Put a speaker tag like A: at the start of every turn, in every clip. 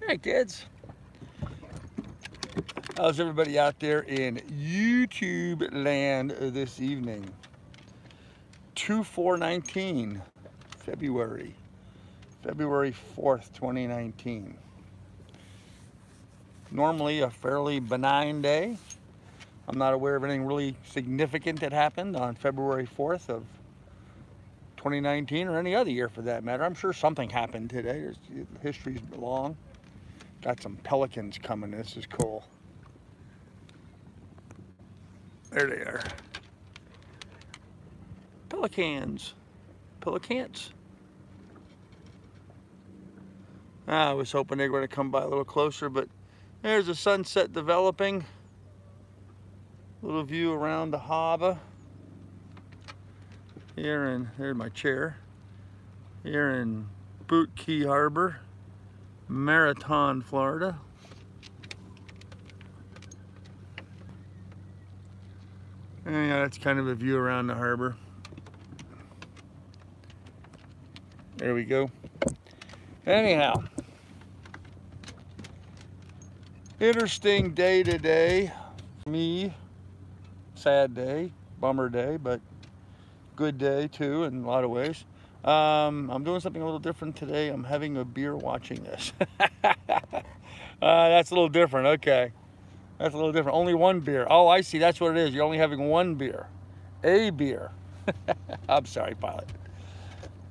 A: Hey kids, how's everybody out there in YouTube land this evening? 2419 February, February 4th, 2019. Normally a fairly benign day. I'm not aware of anything really significant that happened on February 4th of 2019 or any other year for that matter. I'm sure something happened today. History's long. Got some pelicans coming. This is cool. There they are. Pelicans. Pelicans. I was hoping they were going to come by a little closer, but there's a sunset developing. Little view around the harbor. Here's my chair. Here in Boot Key Harbor, Marathon, Florida. And yeah, that's kind of a view around the harbor. There we go. Anyhow, interesting day today. Me, sad day, bummer day, but good day too in a lot of ways. I'm doing something a little different today. I'm having a beer watching this. That's a little different, okay. That's a little different. Only one beer. Oh, I see. That's what it is. You're only having one beer. A beer. I'm sorry, pilot.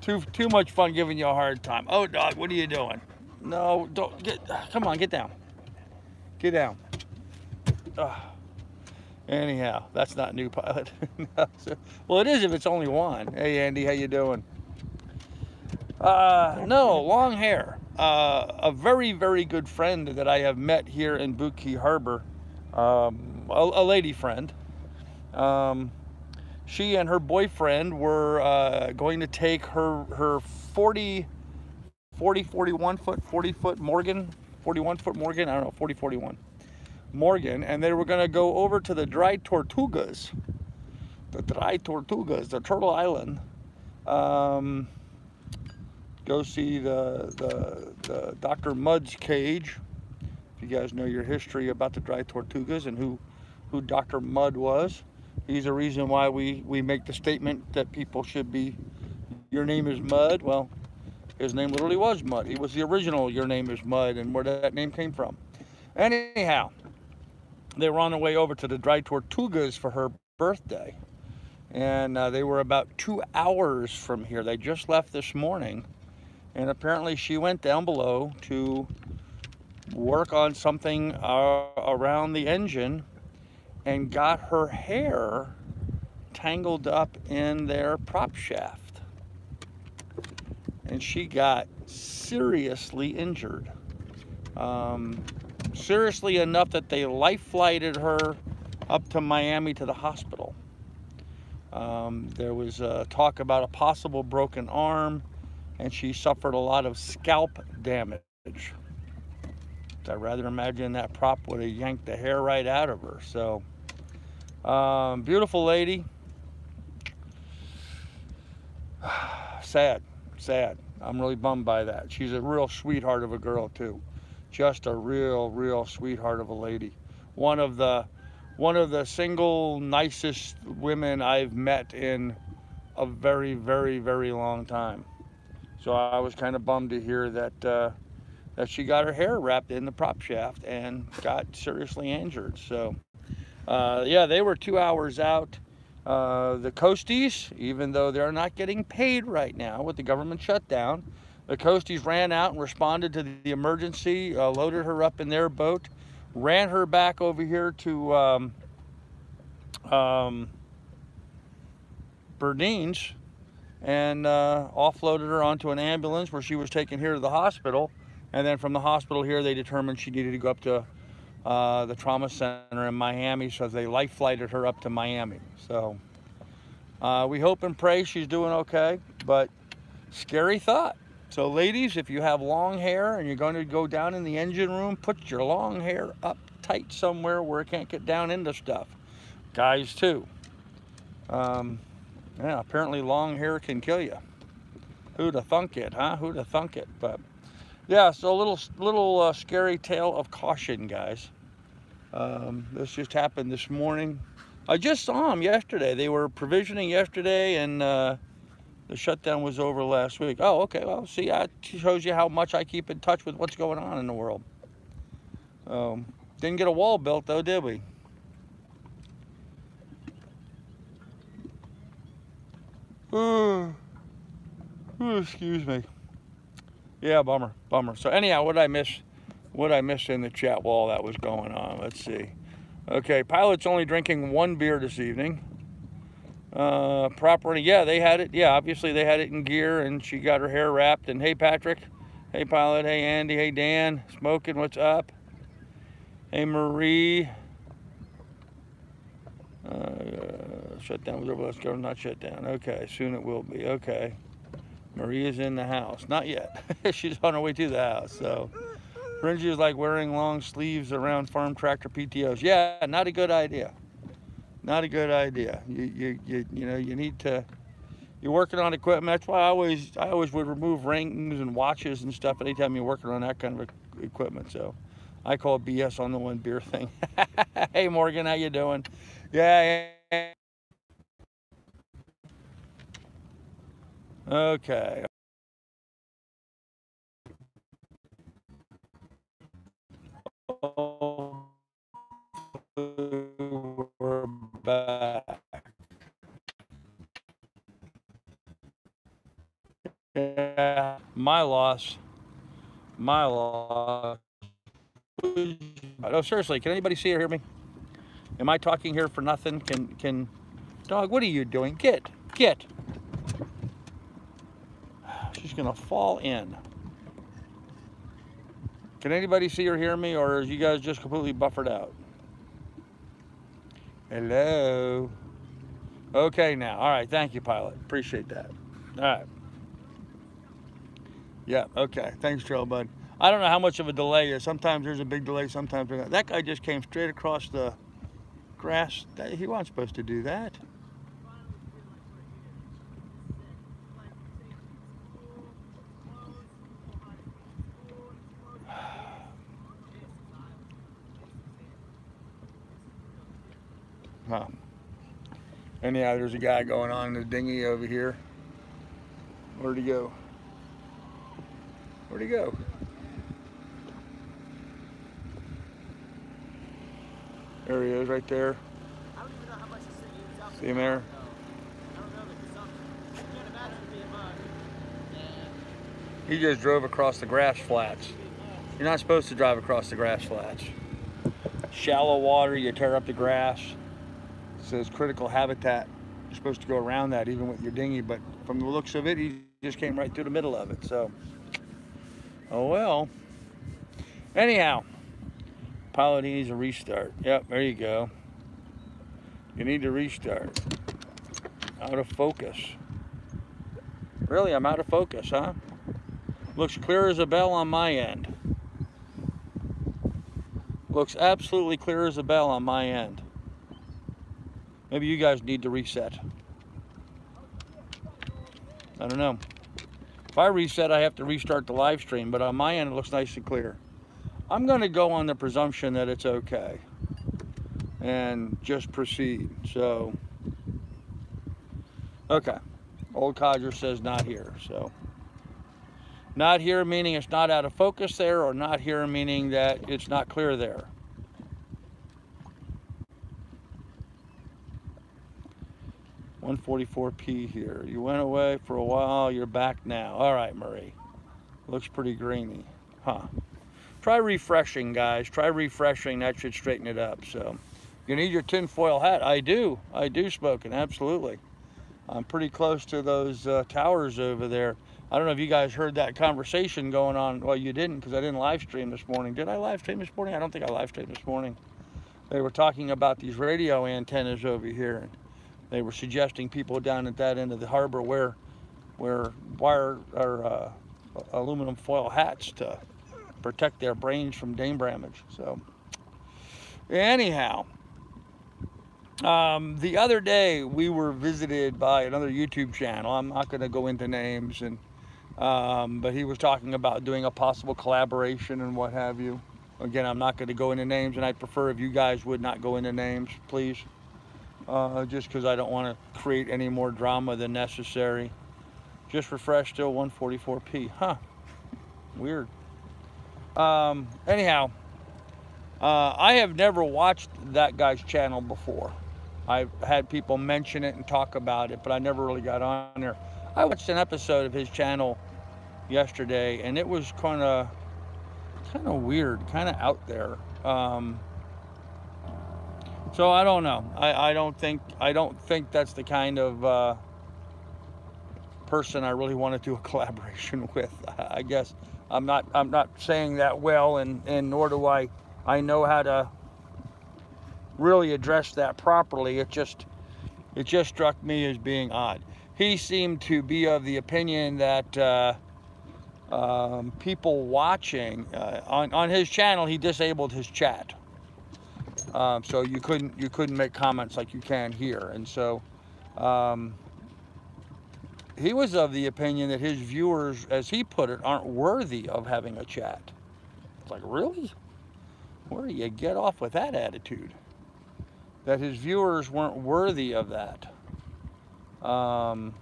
A: Too much fun giving you a hard time. Oh, dog, what are you doing? No, don't get. Come on, get down. Get down. Anyhow, that's not new, pilot. Well, it is if it's only one. Hey, Andy, how you doing? No, long hair. A very, very good friend that I have met here in Boot Key Harbor. A lady friend. She and her boyfriend were going to take her 41 foot Morgan, 41 foot Morgan, I don't know, 41 Morgan, and they were going to go over to the Dry Tortugas, the Turtle Island, go see the Dr. Mudd's cage. If you guys know your history about the Dry Tortugas and who Dr. Mudd was, he's the reason why we make the statement that people should be, your name is Mudd. Well, his name literally was Mudd. He was the original your name is Mudd, and where that name came from. Anyhow, they were on their way over to the Dry Tortugas for her birthday, and they were about 2 hours from here. They just left this morning, and apparently she went down below to work on something around the engine and got her hair tangled up in their prop shaft, and she got seriously injured. Seriously enough that they life flighted her up to Miami to the hospital. There was talk about a possible broken arm, and she suffered a lot of scalp damage. I'd rather imagine that prop would have yanked the hair right out of her. So, beautiful lady. Sad. I'm really bummed by that. She's a real sweetheart of a girl too. Just a real sweetheart of a lady. One of the single nicest women I've met in a very long time. So I was kind of bummed to hear that she got her hair wrapped in the prop shaft and got seriously injured. So yeah, they were 2 hours out. The Coasties, even though they're not getting paid right now with the government shutdown, the Coasties ran out and responded to the emergency, loaded her up in their boat, ran her back over here to Bernines, and offloaded her onto an ambulance where she was taken here to the hospital. And then from the hospital here, they determined she needed to go up to the trauma center in Miami, so they life flighted her up to Miami. So we hope and pray she's doing okay, but scary thought. So ladies, if you have long hair and you're going to go down in the engine room, put your long hair up tight somewhere where it can't get down into stuff. Guys too. Yeah, apparently long hair can kill you. Who'da thunk it, huh? Who'da thunk it? But Yeah, so a little scary tale of caution, guys. This just happened this morning. I just saw them yesterday. They were provisioning yesterday, and the shutdown was over last week. Oh, okay. Well, see, that shows you how much I keep in touch with what's going on in the world. Didn't get a wall built, though, did we? Oh, excuse me. Yeah, bummer. So anyhow, what did I miss in the chat while that was going on? Let's see. Okay, pilot's only drinking 1 beer this evening. Property, yeah, they had it. Yeah, obviously they had it in gear, and she got her hair wrapped. And hey, Patrick. Hey, pilot. Hey, Andy. Hey, Dan. Smoking, what's up? Hey, Marie. Shutdown was over. Let's go. Not shut down. Okay, soon it will be. Okay. Maria's in the house. Not yet. She's on her way to the house. So, Fringy is like wearing long sleeves around farm tractor PTOs. Yeah, not a good idea. Not a good idea. You know, you need to. You're working on equipment. That's why I always would remove rings and watches and stuff anytime you're working on that kind of equipment. So, I call it BS on the 1 beer thing. Hey, Morgan, how you doing? Yeah. Okay. We're back. Yeah, my loss. Oh, seriously, can anybody see or hear me? Am I talking here for nothing? Can dog, what are you doing? Get. She's gonna fall in. Can anybody see or hear me, or are you guys just completely buffered out? Hello. Okay, now. All right, thank you, pilot. Appreciate that. All right. Yeah, okay. Thanks, Trail Bud. I don't know how much of a delay is. Sometimes there's a big delay, sometimes there's not. That guy just came straight across the grass. He wasn't supposed to do that. Huh. Anyhow, there's a guy going on in the dinghy over here. Where'd he go? Where'd he go? There he is, right there. I don't even know how much see him there? I don't know the consumption. I can't imagine it being much. He just drove across the grass flats. You're not supposed to drive across the grass flats. Shallow water, you tear up the grass. It says critical habitat. You're supposed to go around that even with your dinghy, but from the looks of it, he just came right through the middle of it. So, oh well. Anyhow, pilot needs a restart. Yep, there you go. You need to restart. Out of focus. Really, I'm out of focus, huh? Looks clear as a bell on my end. Looks absolutely clear as a bell on my end. Maybe you guys need to reset. I don't know. If I reset, I have to restart the live stream, but on my end, it looks nice and clear. I'm going to go on the presumption that it's okay and just proceed. So, okay. Old Codger says not here. So, not here meaning it's not out of focus there, or not here meaning that it's not clear there. $144p here. You went away for a while, you're back now. All right, Murray. Looks pretty grainy. Huh. Try refreshing, guys. Try refreshing. That should straighten it up. So, you need your tinfoil hat. I do, Smoking. Absolutely. I'm pretty close to those towers over there. I don't know if you guys heard that conversation going on. Well, you didn't, because I didn't live stream this morning. Did I live stream this morning? I don't think I live streamed this morning. They were talking about these radio antennas over here. They were suggesting people down at that end of the harbor wear wire or aluminum foil hats to protect their brains from dame damage. So, anyhow, the other day we were visited by another YouTube channel. I'm not going to go into names, and But he was talking about doing a possible collaboration and what have you. Again, I'm not going to go into names, and I'd prefer if you guys would not go into names, please. Just because I don't want to create any more drama than necessary. Just refresh, still 144p. Huh. Weird. Anyhow, I have never watched that guy's channel before. I've had people mention it and talk about it, but I never really got on there. I watched an episode of his channel yesterday, and it was kind of weird, kind of out there. So I don't know. I don't think that's the kind of person I really want to do a collaboration with. I guess I'm not saying that well, and nor do I know how to really address that properly. It just struck me as being odd. He seemed to be of the opinion that people watching on his channel, he disabled his chat, so you couldn't make comments like you can here, and so he was of the opinion that his viewers, as he put it, aren't worthy of having a chat. It's like, really? Where do you get off with that attitude? That his viewers weren't worthy of that. And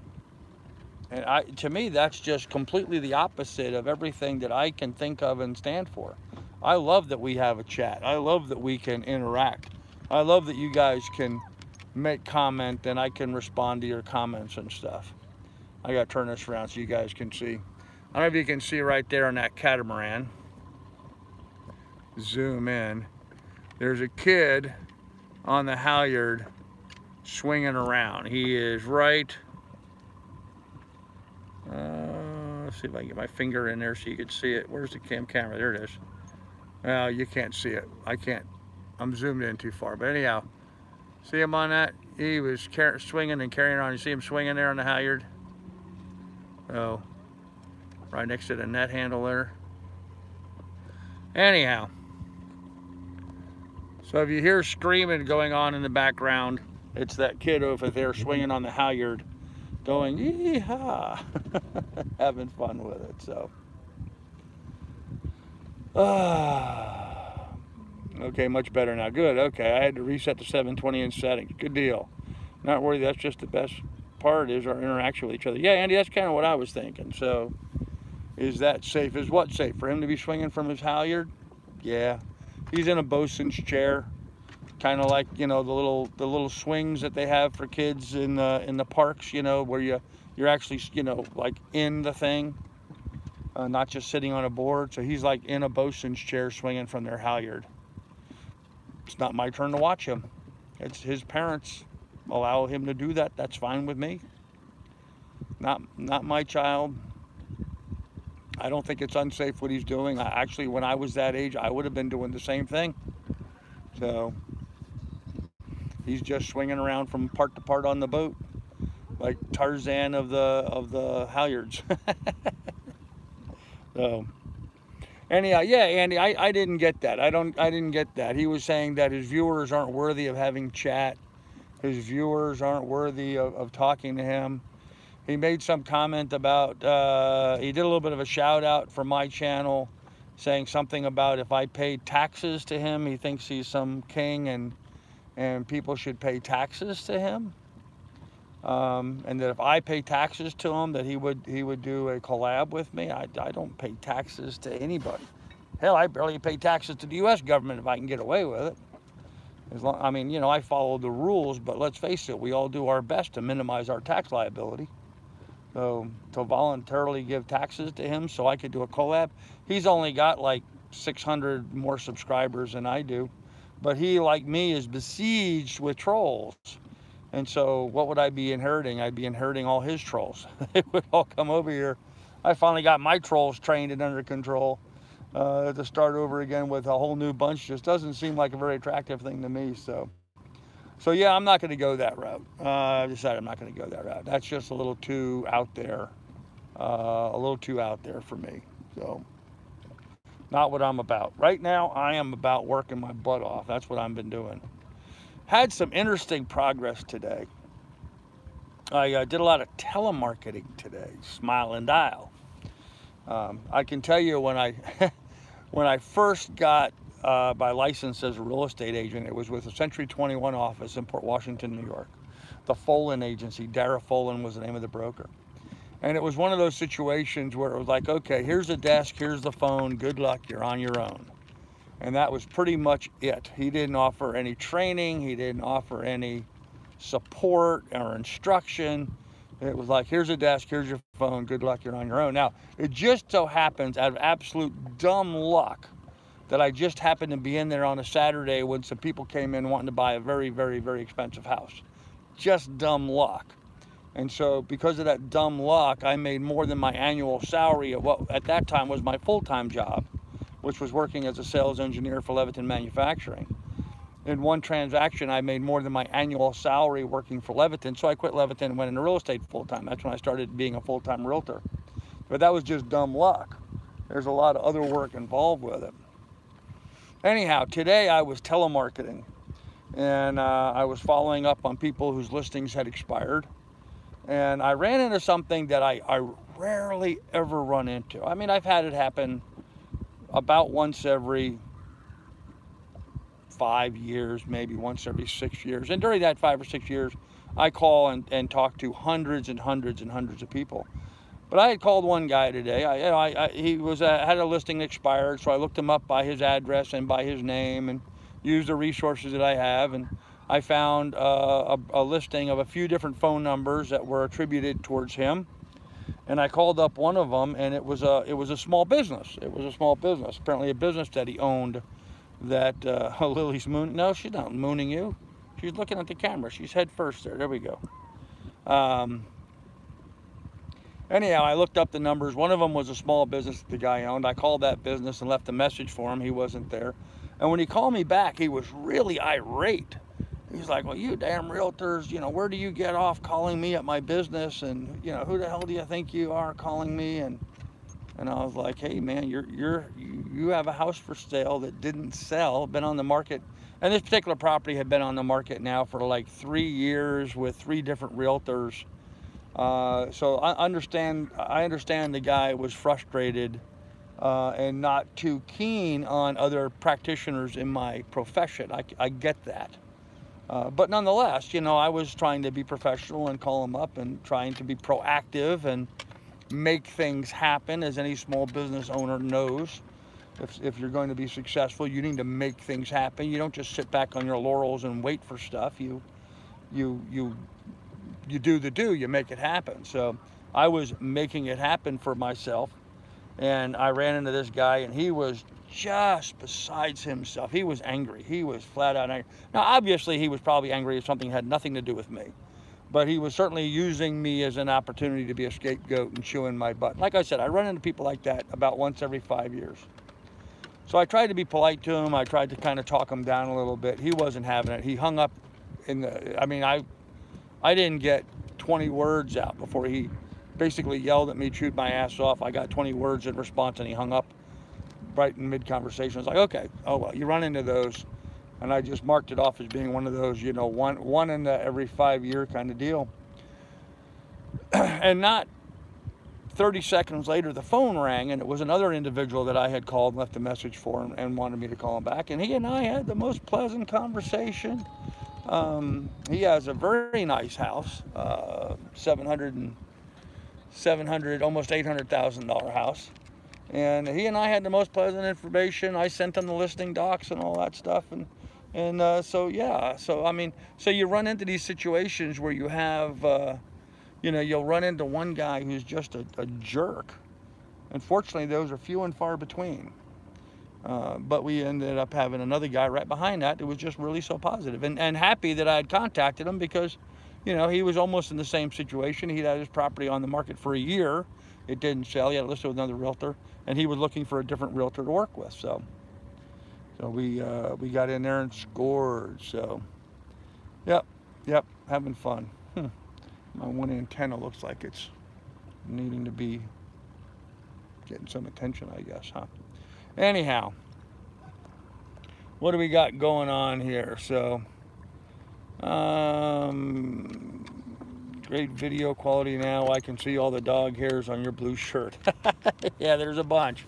A: to me, that's just completely the opposite of everything that I can think of and stand for. I love that we have a chat. I love that we can interact. I love that you guys can make comment and I can respond to your comments and stuff. I gotta turn this around so you guys can see. I don't know if you can see right there on that catamaran. Zoom in. There's a kid on the halyard swinging around. He is right. Let's see if I can get my finger in there so you can see it. Where's the camera? There it is. Well, you can't see it. I can't. I'm zoomed in too far. But anyhow, see him on that? He was swinging and carrying on. You see him swinging there on the halyard? Oh, right next to the net handle there. Anyhow, so if you hear screaming going on in the background, it's that kid over there swinging on the halyard, going yee-haw, having fun with it. So, okay, much better now. Good. Okay, I had to reset the 720-inch settings. Good deal. Not worried. That's just the best part is our interaction with each other. Yeah, Andy, that's kind of what I was thinking. So, is that safe? Is what safe? For him to be swinging from his halyard? Yeah. He's in a bosun's chair, kind of like, you know, the little swings that they have for kids in the parks, you know, where you're actually, you know, like in the thing, not just sitting on a board. So he's like in a bosun's chair swinging from their halyard. It's not my turn to watch him. It's his parents allow him to do that. That's fine with me. Not my child. I don't think it's unsafe what he's doing. Actually, when I was that age, I would have been doing the same thing. So he's just swinging around from part to part on the boat, like Tarzan of the halyards. So anyhow, yeah, Andy, I didn't get that. I didn't get that. He was saying that his viewers aren't worthy of having chat. His viewers aren't worthy of talking to him. He made some comment about, he did a little bit of a shout out for my channel, saying something about if I paid taxes to him, he thinks he's some king and people should pay taxes to him. And that if I pay taxes to him, that he would do a collab with me. I don't pay taxes to anybody. Hell, I barely pay taxes to the U.S. government if I can get away with it. As long, I mean, you know, I follow the rules, but let's face it, we all do our best to minimize our tax liability. So to voluntarily give taxes to him so I could do a collab, he's only got like 600 more subscribers than I do, but he, like me, is besieged with trolls. And so what would I be inheriting? I'd be inheriting all his trolls. They would all come over here. I finally got my trolls trained and under control. To start over again with a whole new bunch just doesn't seem like a very attractive thing to me. So yeah, I'm not going to go that route. I decided I'm not going to go that route. That's just a little too out there, for me. So not what I'm about. Right now, I am about working my butt off. That's what I've been doing. Had some interesting progress today. I did a lot of telemarketing today, Smile and Dial. I can tell you when I when I first got my license as a real estate agent, it was with the Century 21 office in Port Washington, New York. The Folan agency, Dara Folan was the name of the broker. And it was one of those situations where it was like, okay, here's a desk, here's the phone, good luck, you're on your own. And that was pretty much it. He didn't offer any training, he didn't offer any support or instruction. It was like, here's a desk, here's your phone, good luck, you're on your own. Now, it just so happens, out of absolute dumb luck, that I just happened to be in there on a Saturday when some people came in wanting to buy a very, very, very expensive house. Just dumb luck. And so because of that dumb luck, I made more than my annual salary at what at that time was my full-time job, which was working as a sales engineer for Leviton Manufacturing. In one transaction, I made more than my annual salary working for Leviton, so I quit Leviton and went into real estate full-time. That's when I started being a full-time realtor. But that was just dumb luck. There's a lot of other work involved with it. Anyhow, today I was telemarketing, and I was following up on people whose listings had expired. And I ran into something that I rarely ever run into. I mean, I've had it happen about once every 5 years, maybe once every 6 years. And during that 5 or 6 years, I call and talk to hundreds and hundreds and hundreds of people. But I had called one guy today. He was had a listing expired, so I looked him up by his address and by his name and used the resources that I have. And I found a listing of a few different phone numbers that were attributed towards him, and I called up one of them, and it was a small business. It was a small business, apparently a business that he owned. That Lily's moon? No, she's not mooning you. She's looking at the camera. She's head first there. There we go. Anyhow, I looked up the numbers. One of them was a small business that the guy owned. I called that business and left a message for him. He wasn't there, and when he called me back, he was really irate. He's like, well, you damn realtors, you know, where do you get off calling me at my business? And, you know, who the hell do you think you are calling me? And I was like, hey, man, you have a house for sale that didn't sell, been on the market. And this particular property had been on the market now for like 3 years with 3 different realtors. So I understand the guy was frustrated and not too keen on other practitioners in my profession. I get that. But nonetheless, you know, I was trying to be professional and call them up and trying to be proactive and make things happen. As any small business owner knows, if you're going to be successful, you need to make things happen. You don't just sit back on your laurels and wait for stuff. You do, you make it happen. So I was making it happen for myself, and I ran into this guy, and he was just besides himself. He was angry. He was flat out angry. Now, obviously, he was probably angry if something had nothing to do with me, but he was certainly using me as an opportunity to be a scapegoat and chewing my butt. Like I said, I run into people like that about once every 5 years. So I tried to be polite to him. I tried to kind of talk him down a little bit. He wasn't having it. He hung up I mean, I didn't get 20 words out before he basically yelled at me, chewed my ass off. I got 20 words in response, and he hung up right in mid-conversation. I was like, okay, oh well, you run into those. And I just marked it off as being one of those, you know, one in the every 5 year kind of deal. And not 30 seconds later, the phone rang, and it was another individual that I had called and left a message for him and wanted me to call him back. And he and I had the most pleasant conversation. He has a very nice house, 700, almost $800,000 house. And he and I had the most pleasant information. I sent him the listing docs and all that stuff. So yeah, so I mean, so you run into these situations where you have, you know, you'll run into one guy who's just a jerk. Unfortunately, those are few and far between. But we ended up having another guy right behind that who was just really so positive and happy that I had contacted him because, you know, he was almost in the same situation. He'd had his property on the market for a year. It didn't sell. He had it listed with another realtor, and he was looking for a different realtor to work with. So we got in there and scored. So, yep, having fun. My one antenna looks like it's needing to be getting some attention, I guess, huh? Anyhow, what do we got going on here? So, Great video quality now. I can see all the dog hairs on your blue shirt. Yeah, there's a bunch.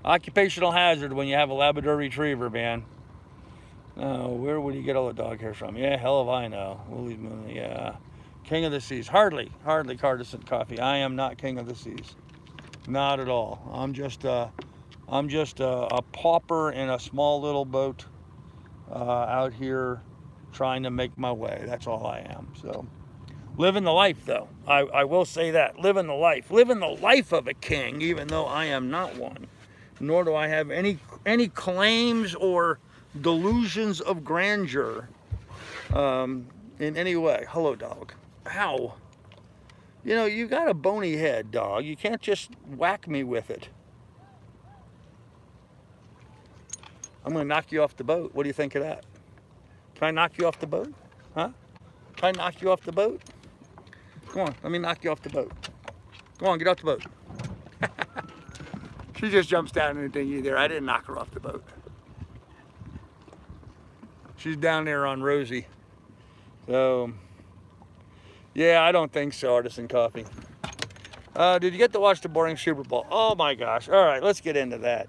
A: Occupational hazard when you have a Labrador Retriever, man. Oh, where would you get all the dog hairs from? Yeah, hell if I know. Willie's Moon, yeah. King of the Seas. Hardly Cardisan Coffee. I am not King of the Seas. Not at all. I'm just a pauper in a small little boat out here trying to make my way. That's all I am. So, living the life, though. I will say that. Living the life. Living the life of a king, even though I am not one. Nor do I have any claims or delusions of grandeur in any way. Hello, dog. Ow. You know, you got a bony head, dog. You can't just whack me with it. I'm going to knock you off the boat. What do you think of that? Can I knock you off the boat? Huh? Can I knock you off the boat? Come on, let me knock you off the boat. Come on, get off the boat. She just jumps down in the dinghy there. I didn't knock her off the boat. She's down there on Rosie. So, yeah, I don't think so, Artisan Coffee. Did you get to watch the boring Super Bowl? Oh my gosh. All right, let's get into that.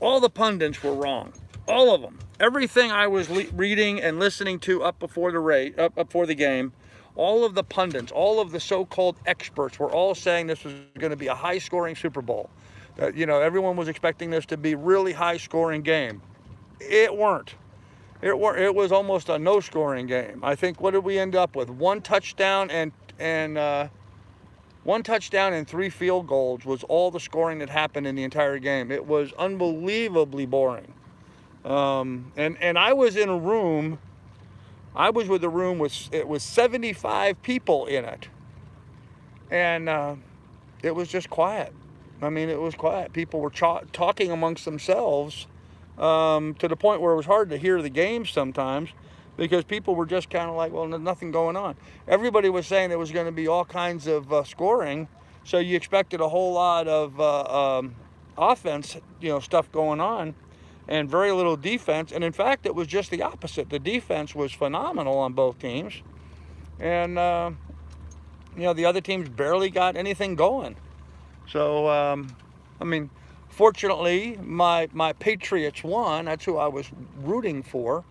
A: All the pundits were wrong. All of them. Everything I was reading and listening to up before the game, all of the pundits, all of the so-called experts were all saying this was going to be a high-scoring Super Bowl. You know, everyone was expecting this to be really high-scoring game. It weren't. It was almost a no-scoring game. I think, what did we end up with? One touchdown and 3 field goals was all the scoring that happened in the entire game. It was unbelievably boring. And I was in a room. I was with a room with 75 people in it, and it was just quiet. I mean, it was quiet. People were talking amongst themselves to the point where it was hard to hear the game sometimes, because people were just kind of like, well, nothing going on. Everybody was saying there was going to be all kinds of scoring, so you expected a whole lot of offense, you know, stuff going on, and very little defense. And in fact, it was just the opposite. The defense was phenomenal on both teams, and you know, the other teams barely got anything going. So I mean, fortunately, my Patriots won. That's who I was rooting for.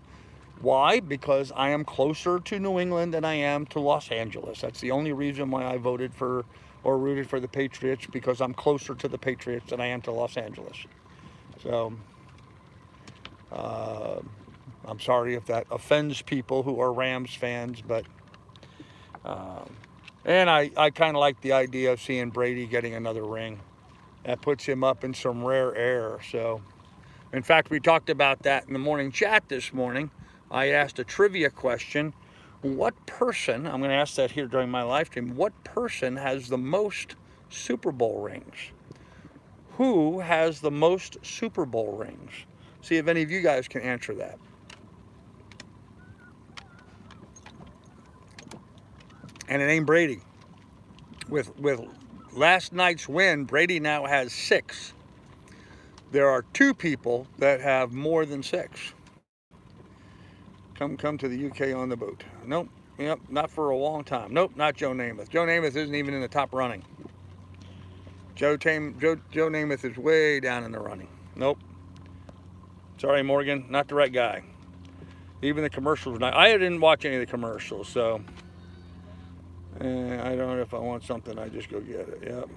A: Why? Because I am closer to New England than I am to Los Angeles. That's the only reason why I voted for or rooted for the Patriots, because I'm closer to the Patriots than I am to Los Angeles. So I'm sorry if that offends people who are Rams fans, but and I kind of like the idea of seeing Brady getting another ring. That puts him up in some rare air. So, in fact, we talked about that in the morning chat this morning. I asked a trivia question. What person, I'm going to ask that here during my live stream, what person has the most Super Bowl rings? Who has the most Super Bowl rings? See if any of you guys can answer that. And it ain't Brady. With last night's win, Brady now has 6. There are 2 people that have more than 6. Come to the UK on the boat. Nope. Yep, not for a long time. Nope, not Joe Namath. Joe Namath isn't even in the top running. Joe Namath is way down in the running. Nope. Sorry, Morgan, not the right guy. Even the commercials. I didn't watch any of the commercials, so I don't know if I want something, I just go get it. Yep.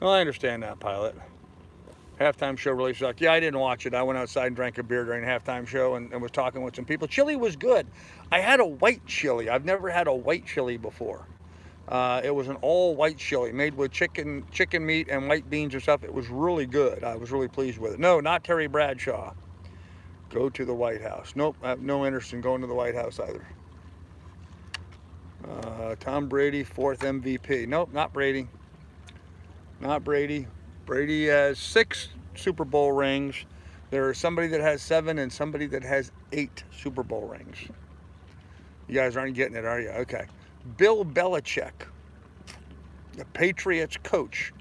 A: Well, I understand that, Pilot. Halftime show really sucked. Yeah, I didn't watch it. I went outside and drank a beer during the halftime show and was talking with some people. Chili was good. I had a white chili. I've never had a white chili before. It was an all-white chili made with chicken meat and white beans and stuff. It was really good. I was really pleased with it. No, not Terry Bradshaw. Go to the White House. Nope, I have no interest in going to the White House either. Tom Brady, 4th MVP. Nope, not Brady. Not Brady. Brady has 6 Super Bowl rings. There is somebody that has 7 and somebody that has 8 Super Bowl rings. You guys aren't getting it, are you? Okay. Bill Belichick, the Patriots coach.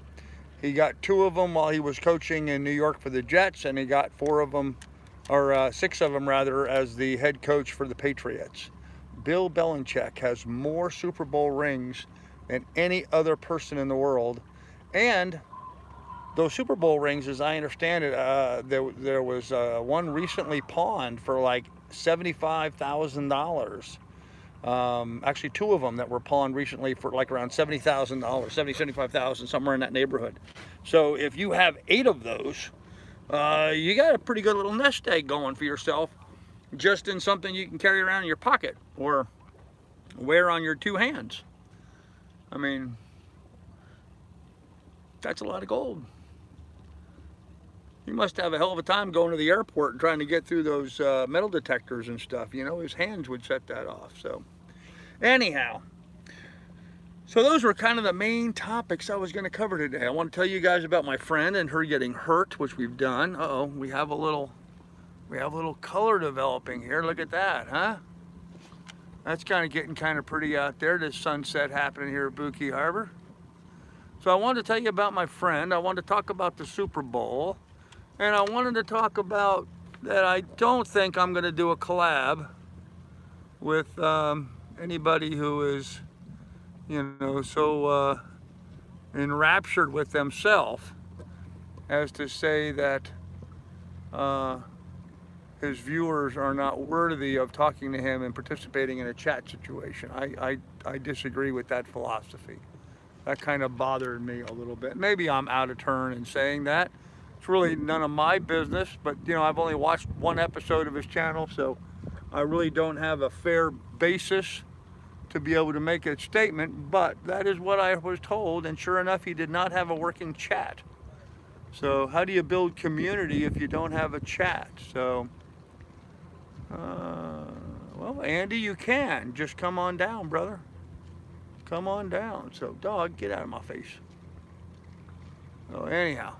A: He got 2 of them while he was coaching in New York for the Jets, and he got 4 of them, or 6 of them rather, as the head coach for the Patriots. Bill Belichick has more Super Bowl rings than any other person in the world. And those Super Bowl rings, as I understand it, there was one recently pawned for like $75,000. Actually, two of them that were pawned recently for like around $70,000, 75,000, somewhere in that neighborhood. So if you have 8 of those, you got a pretty good little nest egg going for yourself, just in something you can carry around in your pocket or wear on your 2 hands. I mean, that's a lot of gold. He must have a hell of a time going to the airport and trying to get through those metal detectors and stuff. You know, his hands would set that off. So anyhow, so those were kind of the main topics I was going to cover today. I want to tell you guys about my friend and her getting hurt, which we've done. Uh-oh, we have a little color developing here. Look at that, huh? That's kind of getting kind of pretty out there. This sunset happening here at Buki Harbor. So I wanted to tell you about my friend. I wanted to talk about the Super Bowl. And I wanted to talk about that I don't think I'm going to do a collab with anybody who is, you know, so enraptured with themselves as to say that his viewers are not worthy of talking to him and participating in a chat situation. I disagree with that philosophy. That kind of bothered me a little bit. Maybe I'm out of turn in saying that. It's really none of my business, but you know, I've only watched 1 episode of his channel, so I really don't have a fair basis to be able to make a statement, but that is what I was told, and sure enough, he did not have a working chat. So how do you build community if you don't have a chat? So, well, Andy, you can. Just come on down, brother. Come on down. So, dog, get out of my face. So anyhow,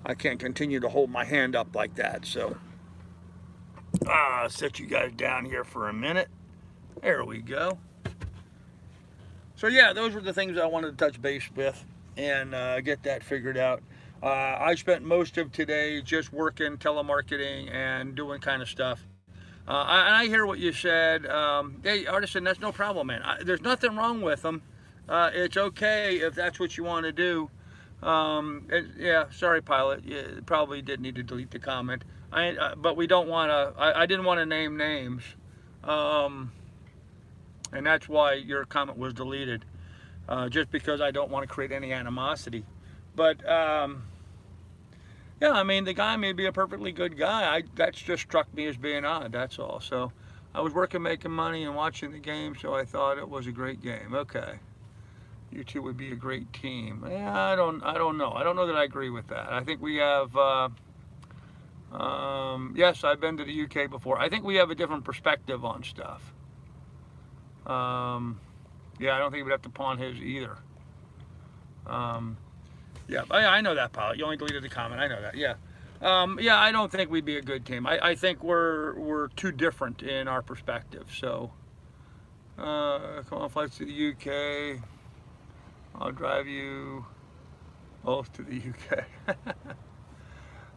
A: I can't continue to hold my hand up like that, so I'll set you guys down here for a minute. There we go. So yeah, those were the things I wanted to touch base with and get that figured out. I spent most of today just working telemarketing and doing kind of stuff. And I hear what you said. Hey, Artisan, that's no problem, man. There's nothing wrong with them. It's okay if that's what you want to do. Yeah, sorry, Pilot. You probably did need to delete the comment. But we don't want to. I didn't want to name names, and that's why your comment was deleted. Just because I don't want to create any animosity. But yeah, I mean, the guy may be a perfectly good guy. That's just struck me as being odd. That's all. So I was working, making money, and watching the game. So I thought it was a great game. Okay. You two would be a great team. Yeah, I don't know. I don't know that I agree with that. I think we have, yes, I've been to the UK before. I think we have a different perspective on stuff. Yeah, I don't think we'd have to pawn his either. Yeah, I know that, Pilot. You only deleted the comment. I know that, yeah. Yeah, I don't think we'd be a good team. I think we're too different in our perspective. So, come on, flights to the UK. I'll drive you both to the UK.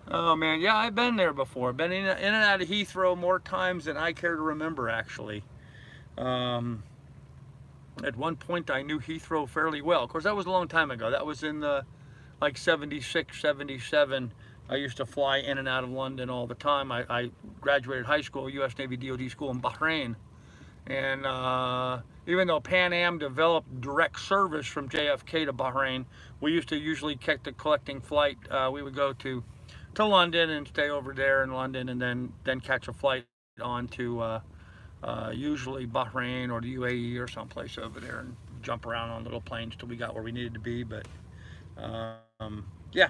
A: Oh man, yeah, I've been there before. Been in and out of Heathrow more times than I care to remember, actually. At one point, I knew Heathrow fairly well. Of course, that was a long time ago. That was in the, like, 76, 77. I used to fly in and out of London all the time. I graduated high school, U.S. Navy DoD school in Bahrain. And even though Pan Am developed direct service from JFK to Bahrain, we used to usually catch the collecting flight. We would go to London and stay over there in London, and then catch a flight on to usually Bahrain or the UAE or someplace over there, and jump around on little planes till we got where we needed to be. But yeah,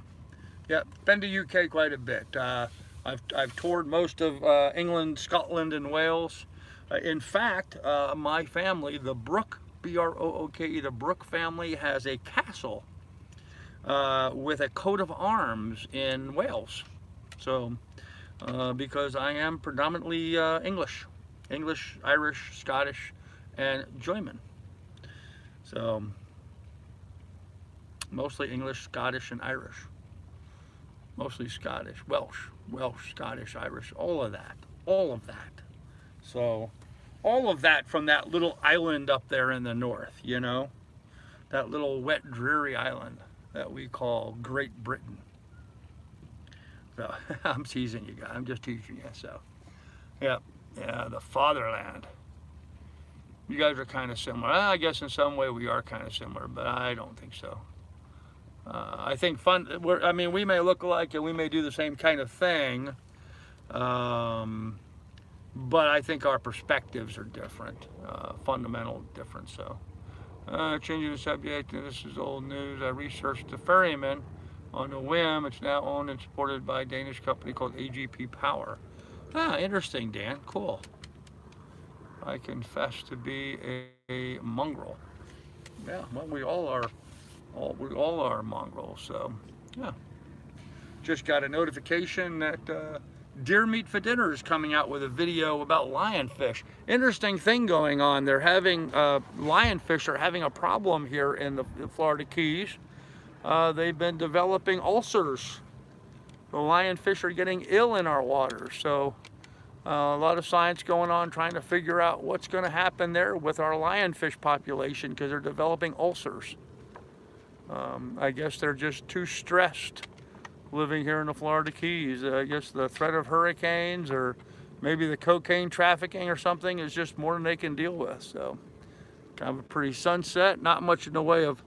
A: been to UK quite a bit. I've toured most of England, Scotland, and Wales. In fact, my family, the Brooke, B-R-O-O-K-E, the Brooke family has a castle with a coat of arms in Wales. So, because I am predominantly English, Irish, Scottish, and German. So, mostly English, Scottish, and Irish. Mostly Scottish, Welsh, Scottish, Irish, all of that. So, all of that from that little island up there in the north, you know, that little wet, dreary island that we call Great Britain. So I'm teasing you guys. I'm just teasing you. So, yeah, the fatherland. You guys are kind of similar. I guess in some way we are kind of similar, but I don't think so. I think I mean, we may look alike and we may do the same kind of thing, but I think our perspectives are different, fundamental difference. So, changing the subject, this is old news. I researched the ferryman on a whim. It's now owned and supported by a Danish company called AGP Power. Ah, interesting, Dan. Cool. I confess to be a mongrel. Yeah, well, we all are mongrels. So, yeah. Just got a notification that Deer Meat for Dinner is coming out with a video about lionfish. Interesting thing going on. They're having lionfish are having a problem here in the Florida Keys. They've been developing ulcers. The lionfish are getting ill in our water. So a lot of science going on trying to figure out what's going to happen there with our lionfish population because they're developing ulcers. I guess they're just too stressed living here in the Florida Keys. I guess the threat of hurricanes or maybe the cocaine trafficking or something is just more than they can deal with. So kind of a pretty sunset. Not much in the way of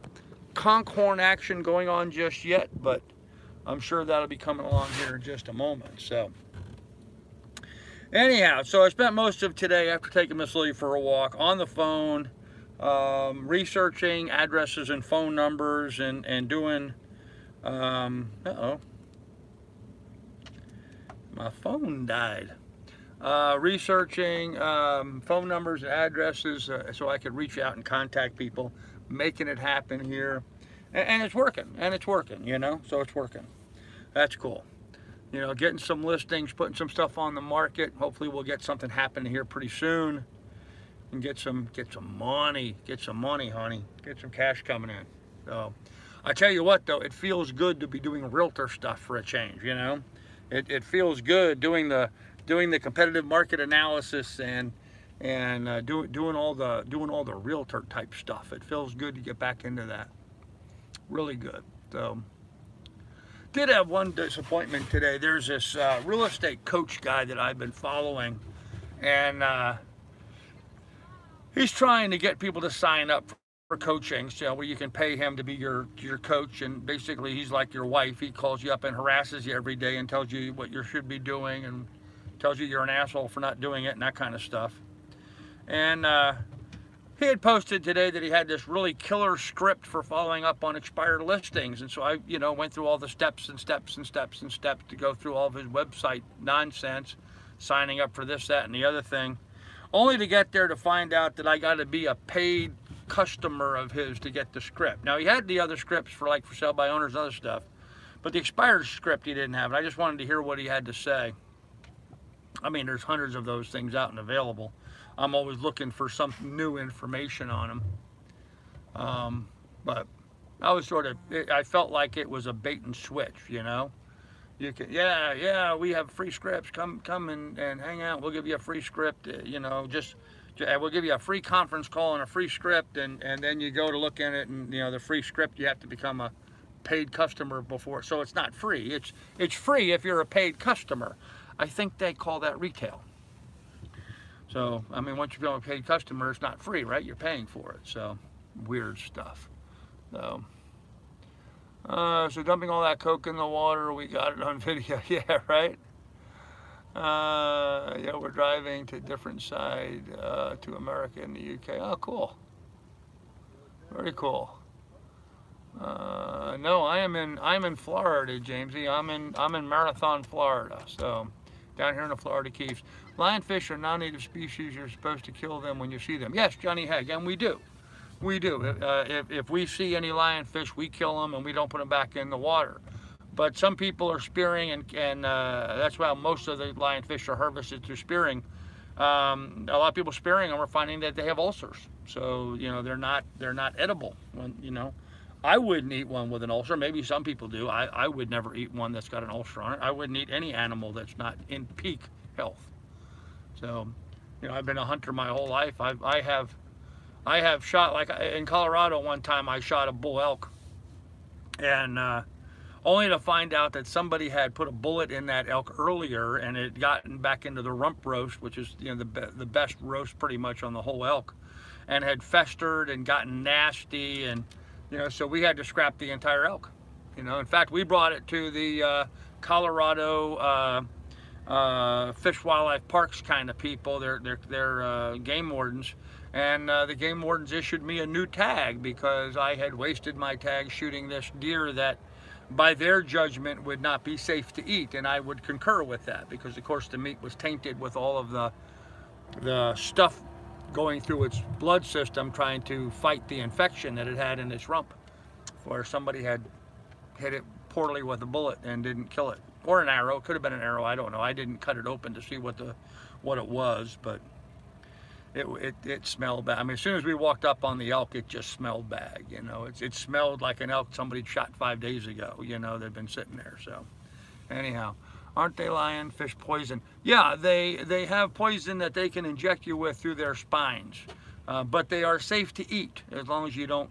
A: conch-horn action going on just yet, but I'm sure that'll be coming along here in just a moment. So anyhow, so I spent most of today after taking Miss Lily for a walk on the phone, researching addresses and phone numbers and doing, uh-oh, my phone died. Researching phone numbers and addresses so I could reach out and contact people, making it happen here. And it's working, you know, so it's working. That's cool. You know, getting some listings, putting some stuff on the market. Hopefully we'll get something happening here pretty soon and get some money, honey. Get some cash coming in. So I tell you what though, it feels good to be doing realtor stuff for a change, you know. It feels good doing the competitive market analysis and doing all the realtor type stuff. It feels good to get back into that. Really good. So did have one disappointment today. There's this real estate coach guy that I've been following, and he's trying to get people to sign up for coaching, so where you can pay him to be your coach, and basically he's like your wife. He calls you up and harasses you every day and tells you what you should be doing and tells you you're an asshole for not doing it and that kind of stuff. And he had posted today that he had this really killer script for following up on expired listings, and so I, you know, went through all the steps to go through all of his website nonsense, signing up for this, that, and the other thing, only to get there to find out that I got to be a paid customer of his to get the script. Now he had the other scripts for like for sale by owners and other stuff, but the expired script he didn't have, and I just wanted to hear what he had to say. I mean, there's hundreds of those things out and available. I'm always looking for some new information on them. But I was I felt like it was a bait and switch, you know. You can, yeah, we have free scripts. Come and hang out. We'll give you a free script, you know, we'll give you a free conference call and a free script, and then you go to look at it, and, you know, the free script, you have to become a paid customer before. So it's not free. It's free if you're a paid customer. I think they call that retail. So, I mean, once you become a paid customer, it's not free, right? You're paying for it. So, weird stuff. So dumping all that coke in the water, we got it on video. Yeah, right? Yeah, we're driving to a different side to America and the UK. Oh, cool. Very cool. No, I'm in Florida, Jamesy. I'm in Marathon, Florida. So, down here in the Florida Keys. Lionfish are non-native species. You're supposed to kill them when you see them. Yes, Johnny Hegg, and we do. We do. If we see any lionfish, we kill them and we don't put them back in the water. But some people are spearing, and that's why most of the lionfish are harvested through spearing. A lot of people spearing them are finding that they have ulcers. So, you know, they're not edible. You know, I wouldn't eat one with an ulcer. Maybe some people do. I would never eat one that's got an ulcer on it. I wouldn't eat any animal that's not in peak health. So, You know, I've been a hunter my whole life. I have shot, like in Colorado one time I shot a bull elk, and only to find out that somebody had put a bullet in that elk earlier and it had gotten back into the rump roast, which is, you know, the best roast pretty much on the whole elk, and had festered and gotten nasty, and you know, so we had to scrap the entire elk. You know, in fact, we brought it to the Colorado Fish Wildlife Parks kind of people. They're game wardens, and the game wardens issued me a new tag because I had wasted my tag shooting this deer that, by their judgment, would not be safe to eat, and I would concur with that because, of course, the meat was tainted with all of the stuff going through its blood system trying to fight the infection that it had in its rump, where somebody had hit it poorly with a bullet and didn't kill it, or an arrow. It could have been an arrow, I don't know. I didn't cut it open to see what it was, but it smelled bad. I mean, as soon as we walked up on the elk, it just smelled bad. You know, it smelled like an elk somebody shot 5 days ago. You know, they've been sitting there. So anyhow, aren't they lying? Fish poison. Yeah, they have poison that they can inject you with through their spines, but they are safe to eat as long as you don't,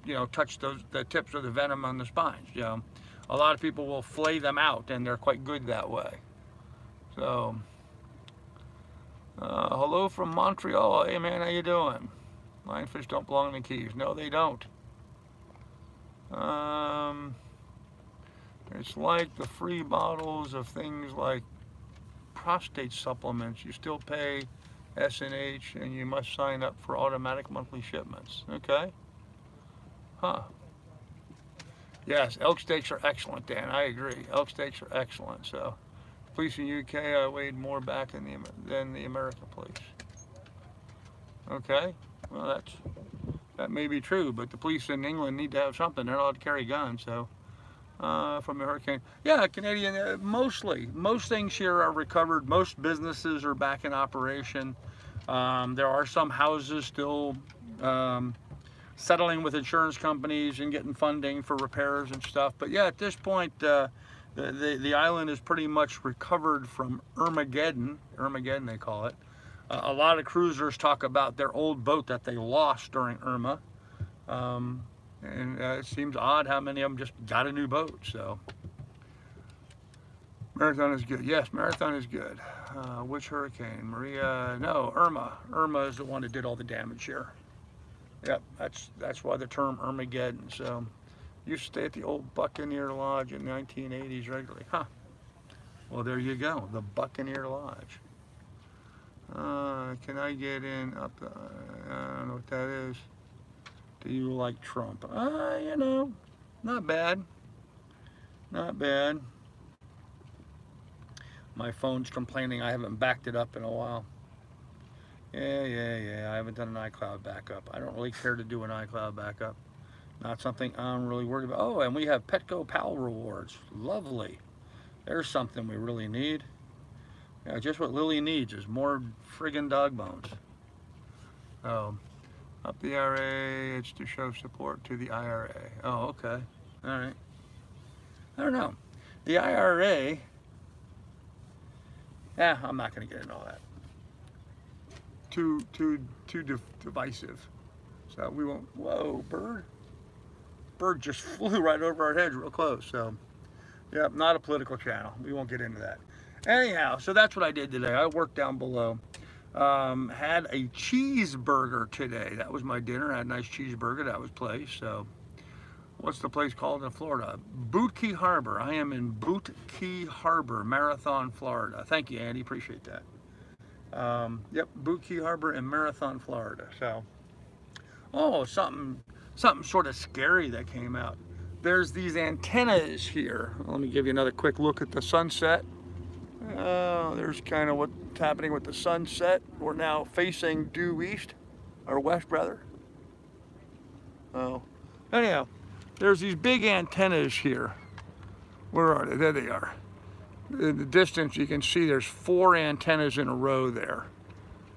A: you know, touch the tips of the venom on the spines. You know, a lot of people will flay them out, and they're quite good that way. So. Hello from Montreal. Hey man, how you doing? Lionfish don't belong in the Keys. No, they don't. It's like the free bottles of things like prostate supplements. You still pay S&H and you must sign up for automatic monthly shipments. Okay. Huh. Yes, elk steaks are excellent, Dan. I agree. Elk steaks are excellent. So. Police in UK, I weighed more back than the American police. Okay, well that may be true, but the police in England need to have something. They're not allowed to carry guns. So from the hurricane, yeah, Canadian. Most things here are recovered. Most businesses are back in operation. There are some houses still settling with insurance companies and getting funding for repairs and stuff. But yeah, at this point. The island is pretty much recovered from Armageddon they call it. A lot of cruisers talk about their old boat that they lost during Irma. And it seems odd how many of them just got a new boat. So Marathon is good. Yes, Marathon is good. Which hurricane? Maria? No, Irma. Irma is the one that did all the damage here. Yep, that's why the term Armageddon. So. Used to stay at the old Buccaneer Lodge in the 1980s regularly. Huh. Well, there you go. The Buccaneer Lodge. Can I get in up? I don't know what that is. Do you like Trump? You know, not bad. Not bad. My phone's complaining I haven't backed it up in a while. Yeah. I haven't done an iCloud backup. I don't really care to do an iCloud backup. Not something I'm really worried about. Oh, and we have Petco Pal rewards. Lovely. There's something we really need. Yeah, just what Lily needs is more friggin' dog bones. Oh, up the IRA, it's to show support to the IRA. Oh, okay. All right. I don't know. The IRA, I'm not going to get into all that. Too divisive. So we won't. Whoa, bird. Bird just flew right over our heads real close. So yeah, not a political channel. We won't get into that. Anyhow, so that's what I did today. I worked down below. Had a cheeseburger today. That was my dinner. I had a nice cheeseburger. That was place. So what's the place called in Florida? Boot Key Harbor. I am in Boot Key Harbor, Marathon, Florida. Thank you, Andy. Appreciate that. Yep, Boot Key Harbor in Marathon, Florida. So, oh, something sort of scary that came out. There's these antennas here. Let me give you another quick look at the sunset. There's kind of what's happening with the sunset. We're now facing due east, or west rather. Oh, anyhow, there's these big antennas here. Where are they? There they are. In the distance you can see there's 4 antennas in a row there,